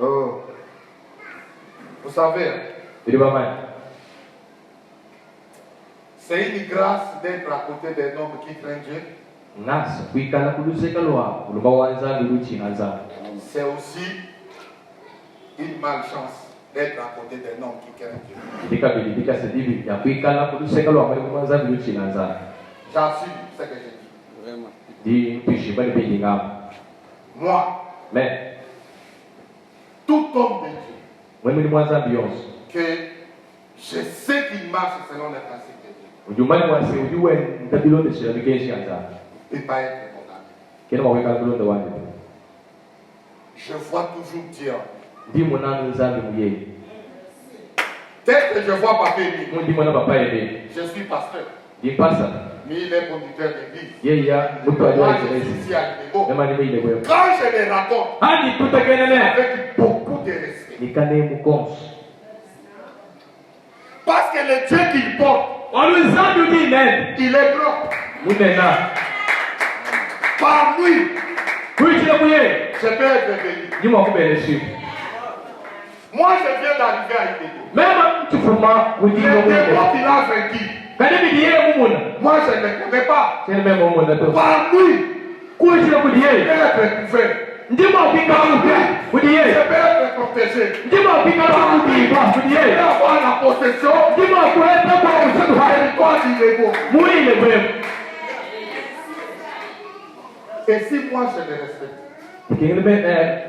Oh. Vous savez, c'est une grâce d'être à côté d'un homme qui craint Dieu. C'est aussi une malchance d'être à côté d'un homme qui craint Dieu. J'assume ce que je dis. Moi, Mais, tout homme de Dieu, moi, je suis ambiance. que je sais qu'il marche selon les principes de Dieu. Ujumbe wa se ujuwe ndabilo de shira bikeshi anja. Et pas être mon ami. Kena maweka kulo ndo wanje. Je vois toujours Dieu. Ndi mona nzambi muye. Tel que je vois Papa Élie, Mundi mona papa ebe. je suis pasteur, Di pasa. mais il est conducteur d'église. Ye ya mutu Moi, ajwa je suis iselezi. ici à Linégo. Ema ni ile kwe. Quand je les raconte, Hani tutakenene. avec beaucoup de respect, Nikane mukonso. parce que le Dieu qu'il porte, Waluzandu di nen. il est grand. Munena. Par lui, Kuichira muye. je peux être béni. Ni mwa kubeleshi. Moi, je viens d'arriver à Linégo. Mema tufuma Les kujingo démons mwende. qu'il a vaincu, Kade bidiye mumuna. moi, je ne les connais pas. Kene mema mumuna to. Par lui, Kuichira je peux kudiye. être couvert. Ndimo kupinga kudiye. Je Kudiye. peux être protégé. Ndimo kupinga kudiye. Je peux Kudiye. avoir la possession Ndimo kuleta kwa du usaduha. territoire d'Inégo. Muile kwenu. Et si moi, je les respecte, Kingilebe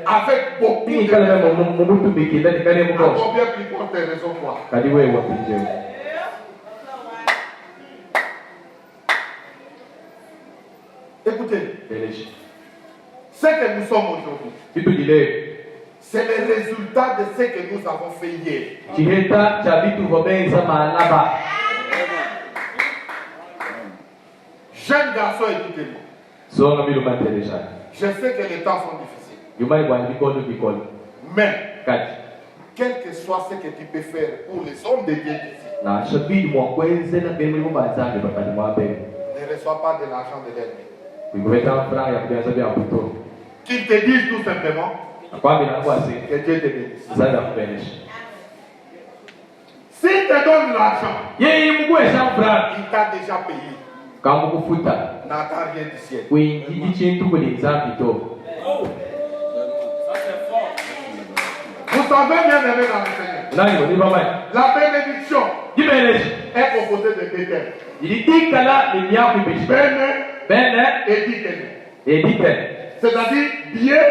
avec beaucoup pingi de kale raisons, mema mubutu bikila nikale à mukonso. combien plus forte raison moi? Kadi wewe wapinje. Écoutez, Beleshi. ce que nous sommes aujourd'hui, Kitu kile c'est le résultat de ce que nous avons fait hier. chiheta cha vitu vobenza malaba. Jeunes garçons, écoutez-moi. Songa milu mantelesha. Je sais que les temps sont difficiles. Yumai kwa bikono bikono. Mais, Kati. quel que soit ce que tu peux faire pour les hommes de Dieu ici, Na shabidi mwa kwenze na bemu mu banzambe bakati mwa bemu. ne reçois pas de l'argent de l'ennemi. Kuweka franga ya kuanza bya mputo. Qu'ils te disent tout simplement Kwa bila kwasi. que Dieu te bénisse. Zaida kubeleshi. S'il te donne l'argent, Yeye mugwesha franga. il t'a déjà payé. Kama kufuta. N'attends rien du ciel. Kuingi chintu kuli nzambi to. Vous savez bien aimé dans le Seigneur, Nani wali baba. la bénédiction Gibeleshi. est composée de deux termes. Ilidikala ni myaku bishi. Béné Bene et dikene. edite. C'est-à-dire bien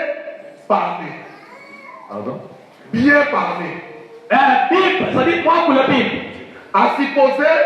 parler. Pardon. Bien parler. Bib, ça dit quoi pour le bib? À supposer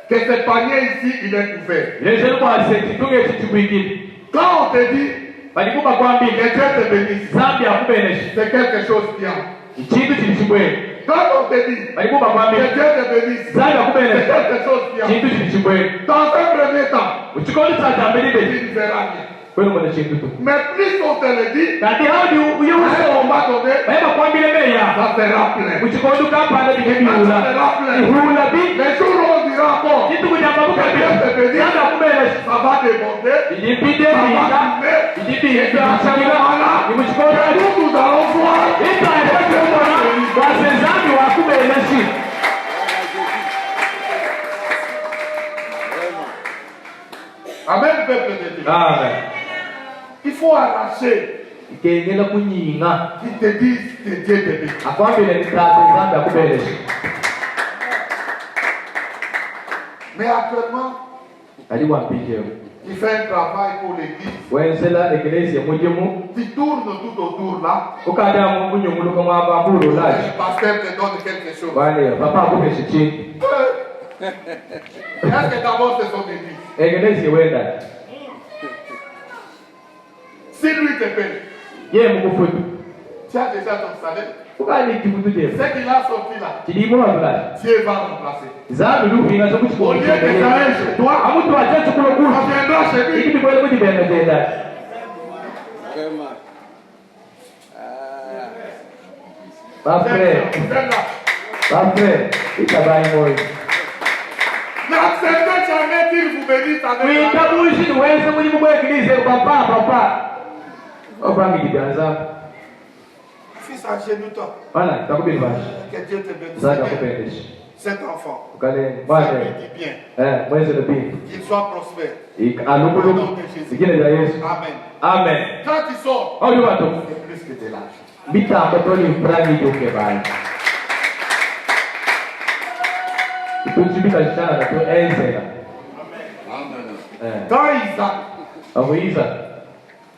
que ce panier ici, il est couvert. Les jeunes voient c'est tout ce que tu peux dire. Quand on te dit Balikuba kwambi que Dieu te bénisse, zambi akubeleshi. c'est quelque chose de bien. Chintu chilichibwe. Quand on te dit Balikuba kwambi que Dieu te bénisse, zambi c'est akubeleshi. quelque chose de bien. Chintu chilichibwe. Dans un premier temps, Uchikoni cha jambeli tu beli. ne verras rien. Kwenu mwana chintu tu. Mais plus on te le dit, Kati hadi à un uyuso. moment donné, Baba kwambi lemeya. ça sera plein. Uchikoni kapanda bihebi Ça hula. sera plein. Hula bi. Les jours où on dira encore, Kitu kujamba que buka Dieu te bi. bénisse, Zambi akubeleshi. ça va déborder, Ilipide ça va bila. tourner. Ilipide Et bila. voilà, Imuchikoni. nous allons voir. Ita ekwekemona. Wasezambi wakubeleshi. Amen, peuple de Dieu. Amen. Il faut arracher Ikengela kunyinga. qu'ils te disent que Dieu te bénisse. Akwambile nitate zambi akubeleshi. Mais actuellement, Ali wampije. il fait un travail pour l'église. Wenzela ekelezi mujimu. Tu tournes tout autour là. Ukada mu kunyunguluka mwabambulu Le laji. pasteur te donne quelque chose. Wale papa akubeshi chini. Est-ce que d'abord c'est son église? Ekelezi wenda. Si lui te paye, Ye mukufutu. tu as déjà ton salaire. Ukani kifutu je. Ce qu'il a sorti là, Kilimo wabula. Dieu va remplacer. Zambi lufinga Au sokuchiko. lieu que ça aille chez toi, Amutu wachachu kulo ça kulo. viendra chez lui. Ikiti kwele kujibenda tenda. Vraiment. Bafre. C'est là. Bafre. Itabai moyo. N'acceptez jamais qu'il vous bénisse avec la Kuitabushi wenze mujimu kwa ekilize papa. Ofrangi kibianza. fils agenouille-toi. Bana takubili bashi. Que Dieu te bénisse. Zaka kupendeshi. Cet enfant, Ukale ça lui mwale. dit bien. Mweze lebi. Qu'il soit prospère. Alukulu. Zikine za Yesu. Amen. Amen. Quand il sort, Au lieu watu. c'est plus que de l'argent. Bita ambatoni mprani joke bai. Ituchibika shana na to enzela. Amen. Quand Isaac Amuiza.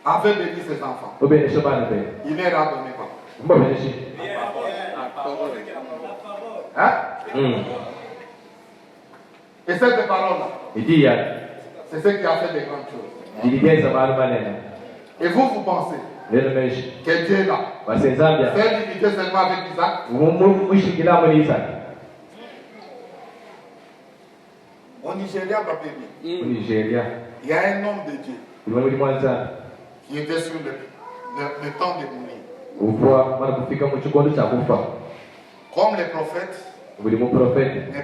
avait béni ses enfants. Il ne leur a donné pas. Hein? Et cette parole-là, c'est ce qui a fait des grandes choses. Et vous pensez que Dieu est là, c'est limité seulement avec Isaac? Au Nigeria, papa, il y a un homme de Dieu qui était sur le temps de mourir. Comme les prophètes ne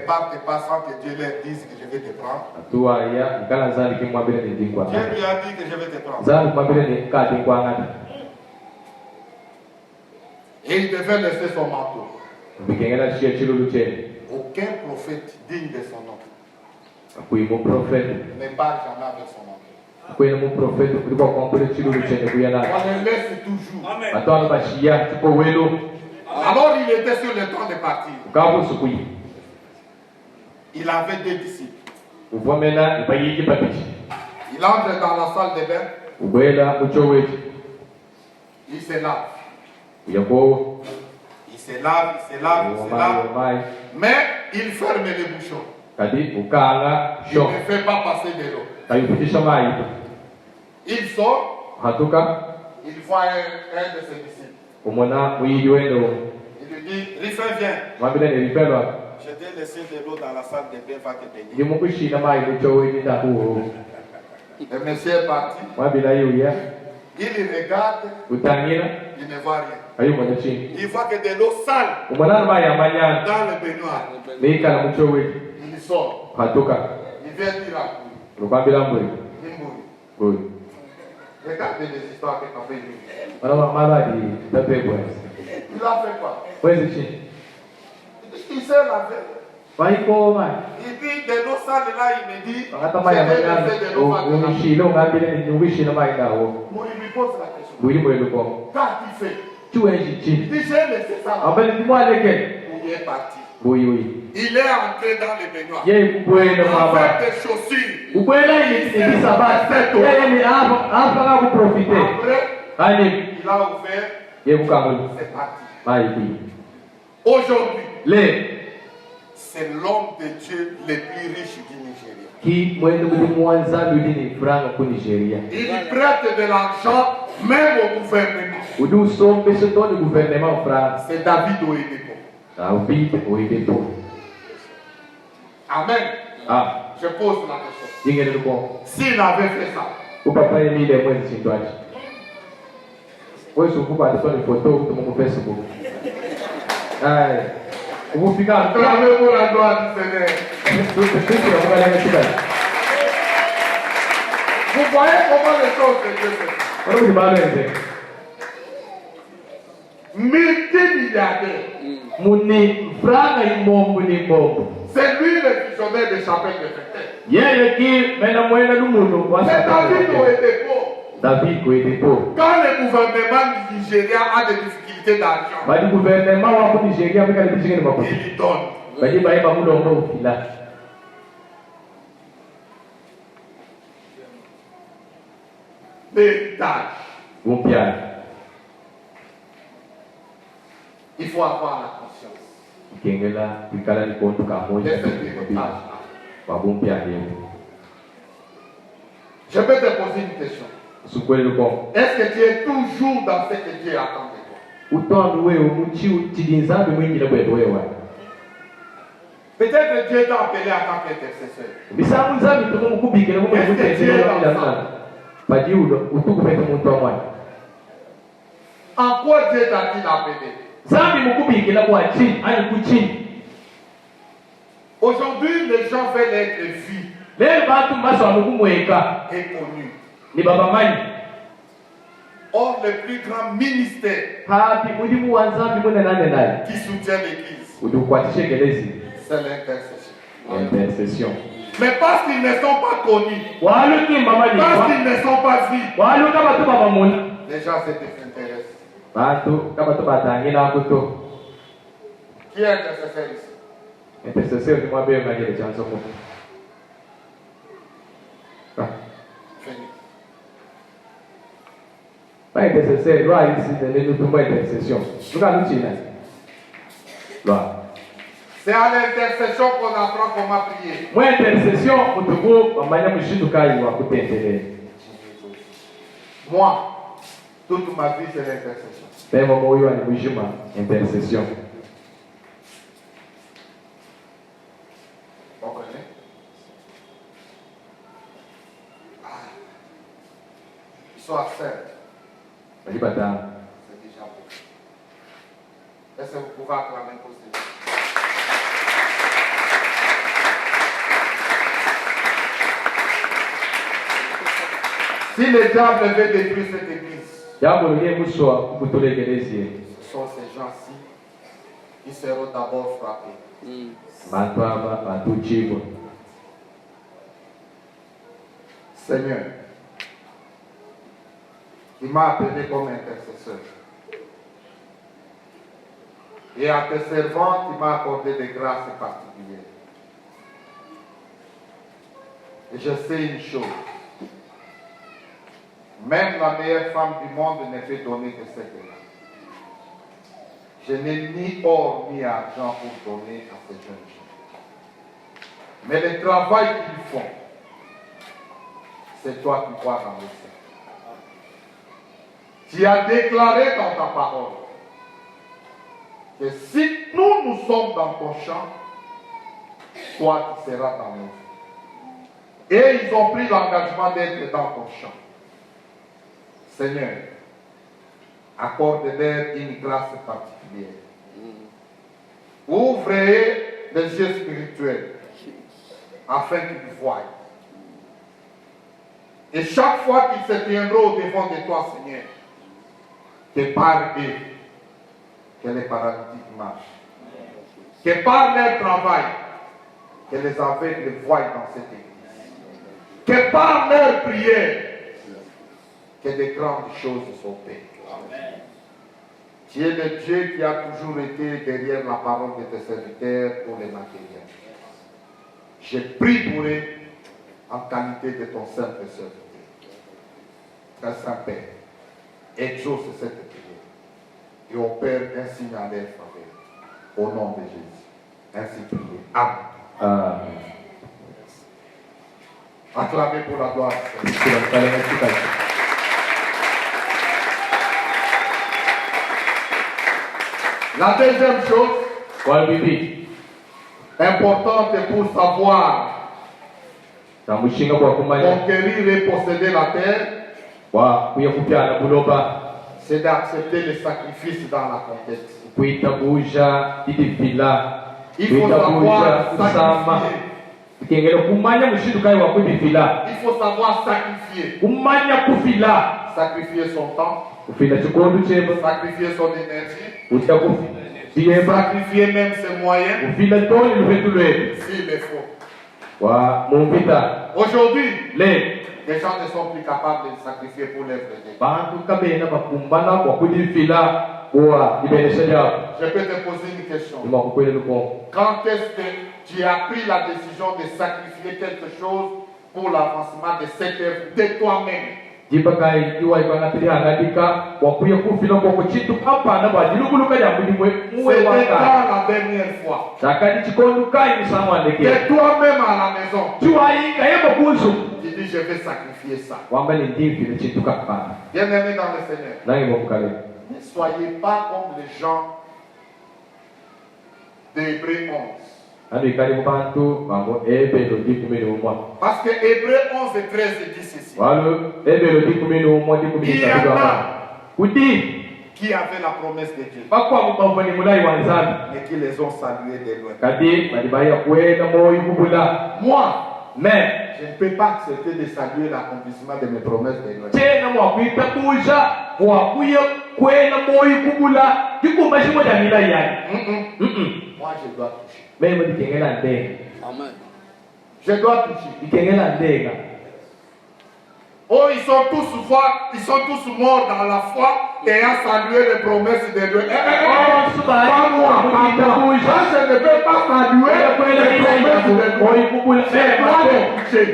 partent pas sans que Dieu leur dise que je vais te prendre. Dieu lui a dit que je vais te prendre. Et il devait laisser son manteau. Aucun prophète digne de son nom ne part jamais avec son manteau. On le laisse toujours. Alors il était sur le temps de partir. Il avait deux disciples. Il entre dans la salle de bain. Il se lave. Il se lave. Mais il ferme les bouchons. Il ne fait pas passer de l'eau. Il sort. Il voit un de ses disciples. Il lui dit, Rifin, viens. Je t'ai laissé de l'eau dans la salle de bain, va te baigner. Le monsieur est parti. Il regarde. Il ne voit rien. Il voit que de l'eau sale dans le baignoire. Il sort. Il vient dire à Koui. Regardez les histoires que tu as fait. Il a fait quoi? Il s'est lavé. Et puis de l'eau sale là, il me dit, c'est de l'eau sale. Moi, il lui pose la question. Qu'as-tu fait? Il dit, j'ai laissé ça là. Il est parti. Il est entré dans le baignoire. Avec des chaussures. Après, il a ouvert. C'est parti. Aujourd'hui, c'est l'homme de Dieu le plus riche du Nigeria. Il prête de l'argent même au gouvernement. C'est David Oyedepo. Amen. Je pose la question. S'il avait fait ça, acclamez-vous la gloire du Seigneur. Vous voyez comment les choses de Dieu se font. Multimilliardaire. C'est lui le visionnaire des chapelles de Bethel. C'est David Oyedepo. Quand le gouvernement du Nigeria a des difficultés d'argent, il donne. L'héritage. Il faut avoir la conscience. Je peux te poser une question. Est-ce que tu es toujours dans ce que Dieu attend de toi? Peut-être que Dieu t'a appelé en tant qu'intercesseur. Est-ce que Dieu est dans ça? En quoi Dieu t'a-t-il appelé? Aujourd'hui, les gens veulent être vus et connus. Or, le plus grand ministère qui soutient l'Église, c'est l'intercession. Mais parce qu'ils ne sont pas connus, parce qu'ils ne sont pas vus, les gens se désintéressent. Qui est intercesseur ici? Fini. Pas intercesseur, loi ici, nous ne pas intercession. Nous allons nous tirer. Loi. C'est à l'intercession qu'on apprend comment prier. Moi, intercession, pour tout le monde, manière de chier, moi, toute ma vie, c'est l'intercession. Mais moi, je suis intercession. On connaît? Ils sont à 7. Je dis pas ça. C'est déjà beau. Est-ce que vous pouvez acclamer pour ça? Si le diable veut détruire cette église, ce sont ces gens-ci qui seront d'abord frappés. Seigneur, il m'a appelé comme intercesseur. Et à tes servantes, il m'a accordé des grâces particulières. Et je sais une chose. Même la meilleure femme du monde ne fait donner que cette là. Je n'ai ni or ni argent pour donner à ces jeunes gens. Mais le travail qu'ils font, c'est toi qui vois dans le ciel. Tu as déclaré dans ta parole que si nous sommes dans ton champ, toi tu seras dans nous. Et ils ont pris l'engagement d'être dans ton champ. Seigneur, accorde-leur une grâce particulière. Ouvrez les yeux spirituels afin qu'ils voient. Et chaque fois qu'ils se tiendront au devant de toi, Seigneur, que par eux, que les paralytiques marchent. Que par leur travail, que les aveugles voient dans cette église. Que par leur prière, que de grandes choses sont faites. Tu es le Dieu qui a toujours été derrière la parole de tes serviteurs pour les matériels. Je prie pour eux en qualité de ton simple serviteur. Très Saint-Père, exauce cette prière et opère un signe en leur faveur. Au nom de Jésus. Ainsi prié. Amen. Acclamez pour la gloire du Seigneur. La deuxième chose importante pour savoir conquérir et posséder la terre, c'est d'accepter les sacrifices dans la contexte. Il faut savoir sacrifier. Il faut savoir sacrifier. Sacrifier son temps. Sacrifier son énergie. Sacrifier même ses moyens. S'il le faut. Aujourd'hui, les gens ne sont plus capables de sacrifier pour l'œuvre de Dieu. Je peux te poser une question. Quand est-ce que tu as pris la décision de sacrifier quelque chose pour l'avancement de cette œuvre de toi-même? C'était quand la dernière fois que toi-même à la maison tu dis je vais sacrifier ça. Bien aimé dans le Seigneur, ne soyez pas comme les gens d'Hébreux 11. Parce que Hébreux 11 et 13 dit ceci. Il y en a qui avaient la promesse de Dieu, mais qui les ont salués de loin. Moi, je ne peux pas accepter de saluer l'accomplissement de mes promesses de loin. Moi, je dois toucher. Amen. Je dois toucher. Oh, ils sont tous morts dans la foi et ayant salué les promesses de Dieu. Pas moi. Moi, je ne peux pas saluer les promesses de Dieu. C'est moi de toucher.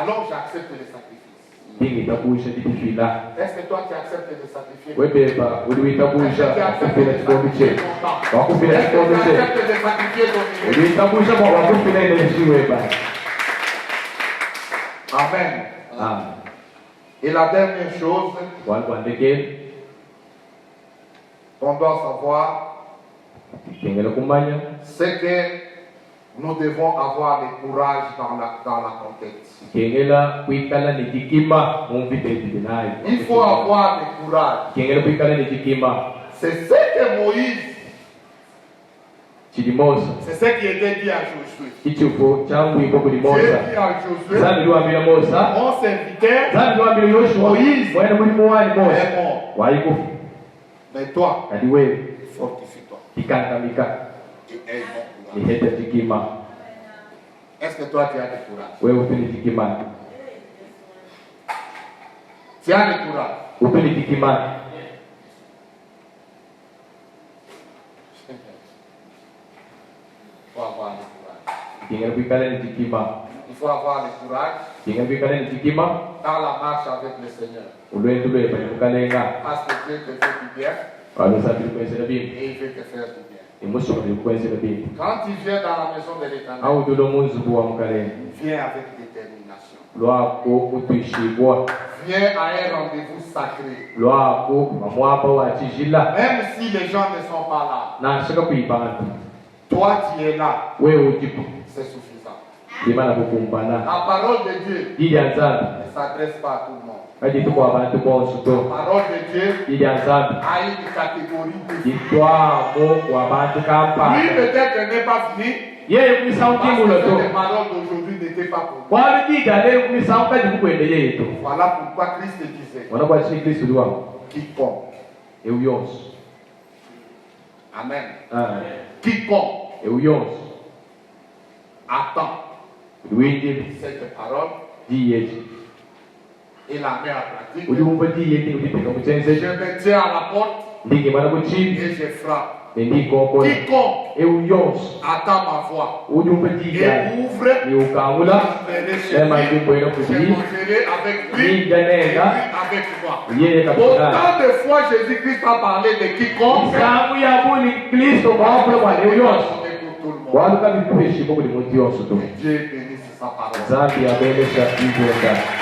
alors j'accepte le sacrifice. Ndingitakusha Est-ce que toi tu acceptes de sacrifier? webeba uliwitabusha wakufila chikombe chetu wakufila Est-ce que chikombe tu chetu acceptes de sacrifier ton ministère? uliwitabusha wakufila ile weba. Amen. Amen. Et la dernière chose, Walikuandike on doit savoir, kengele kumanya c'est que nous devons avoir le courage dans la conquête. kengela kuikala ni jikima mumviteti nayo. Il faut avoir le courage. Kengela kuikala ni jikima. C'est ce que Moïse, Chilimosa. c'est ce qui était dit à Josué. Kichuko changu iko kuli Dieu Mosa. dit à Josué, Zambi liwambira Mosa. mon serviteur Zambi liwambira Yoshua. Moïse. Mwene mulimu wani Mosa. est mort. Walikufa. Mais toi, Kadi wewe fortifie-toi. ikankamika Tu es mon ni courage. heta jikima. Est-ce que toi tu as le courage? Wewe upeni jikima. Tu as le courage. Upeni jikima. Il faut avoir le courage. Kengela kuikala ni jikima. Il faut avoir le courage Kengela kuikala ni jikima. dans la marche avec le Seigneur. Ulwendu lwepa nikukalenga. Parce que Dieu te fait du bien Walusabili kwensela bimbi. et il veut te faire du bien. Imusubili kwensela bimbi. Quand tu viens dans la maison de l'Éternel, Au tulo munzubu wa mukalenga. viens avec détermination. Lwako utwishibwa. Viens à un rendez-vous sacré. Lwako mamwapa wa chijila. Même si les gens ne sont pas là, Nashaka kuibantu. toi tu es là. Wewe ujibu. C'est suffisant. Limana kukumbana. La parole de Dieu Dili anzambi. ne s'adresse pas à tout le monde. Kaji tuko abantu bonsu La to. parole de Dieu Dili anzambi. a une catégorie de vie. Itwamo wabantu Lui kampa. peut-être n'est pas fini Yeye kumisauti parce que mulo to. les paroles d'aujourd'hui n'étaient pas pour moi. Wabidiga leo kumisauka dikukwende yeye to. Voilà pourquoi Christ disait Wana kwa chini Kristo liwa. quiconque. Euyonsu. Amen. Quiconque. Quiconque Euyonsu. attend Luigi. cette parole Diyeji. et la met en pratique. Uliumva diyeji ulipika Je mutsenze. me tiens à la porte Ndingi mana kuchini. et je frappe. Ndikoko. Quiconque Euyonsu. attend ma voix Uliumva diyeji. et ouvre, Ni ukangula. je vais chez Ema lui. ndibwera Je kujii. mangerai avec lui et lui Ninjanenga. avec moi. Yeye kabisa. Autant de fois Jésus-Christ a parlé de quiconque, Isamu ya buli Kristo maopula kwa leo yonsu. c'est pour tout le monde. Waluka bikuheshima buli muntu yonsu tu. Que Dieu bénisse sa parole. Zambi abelesha igonda.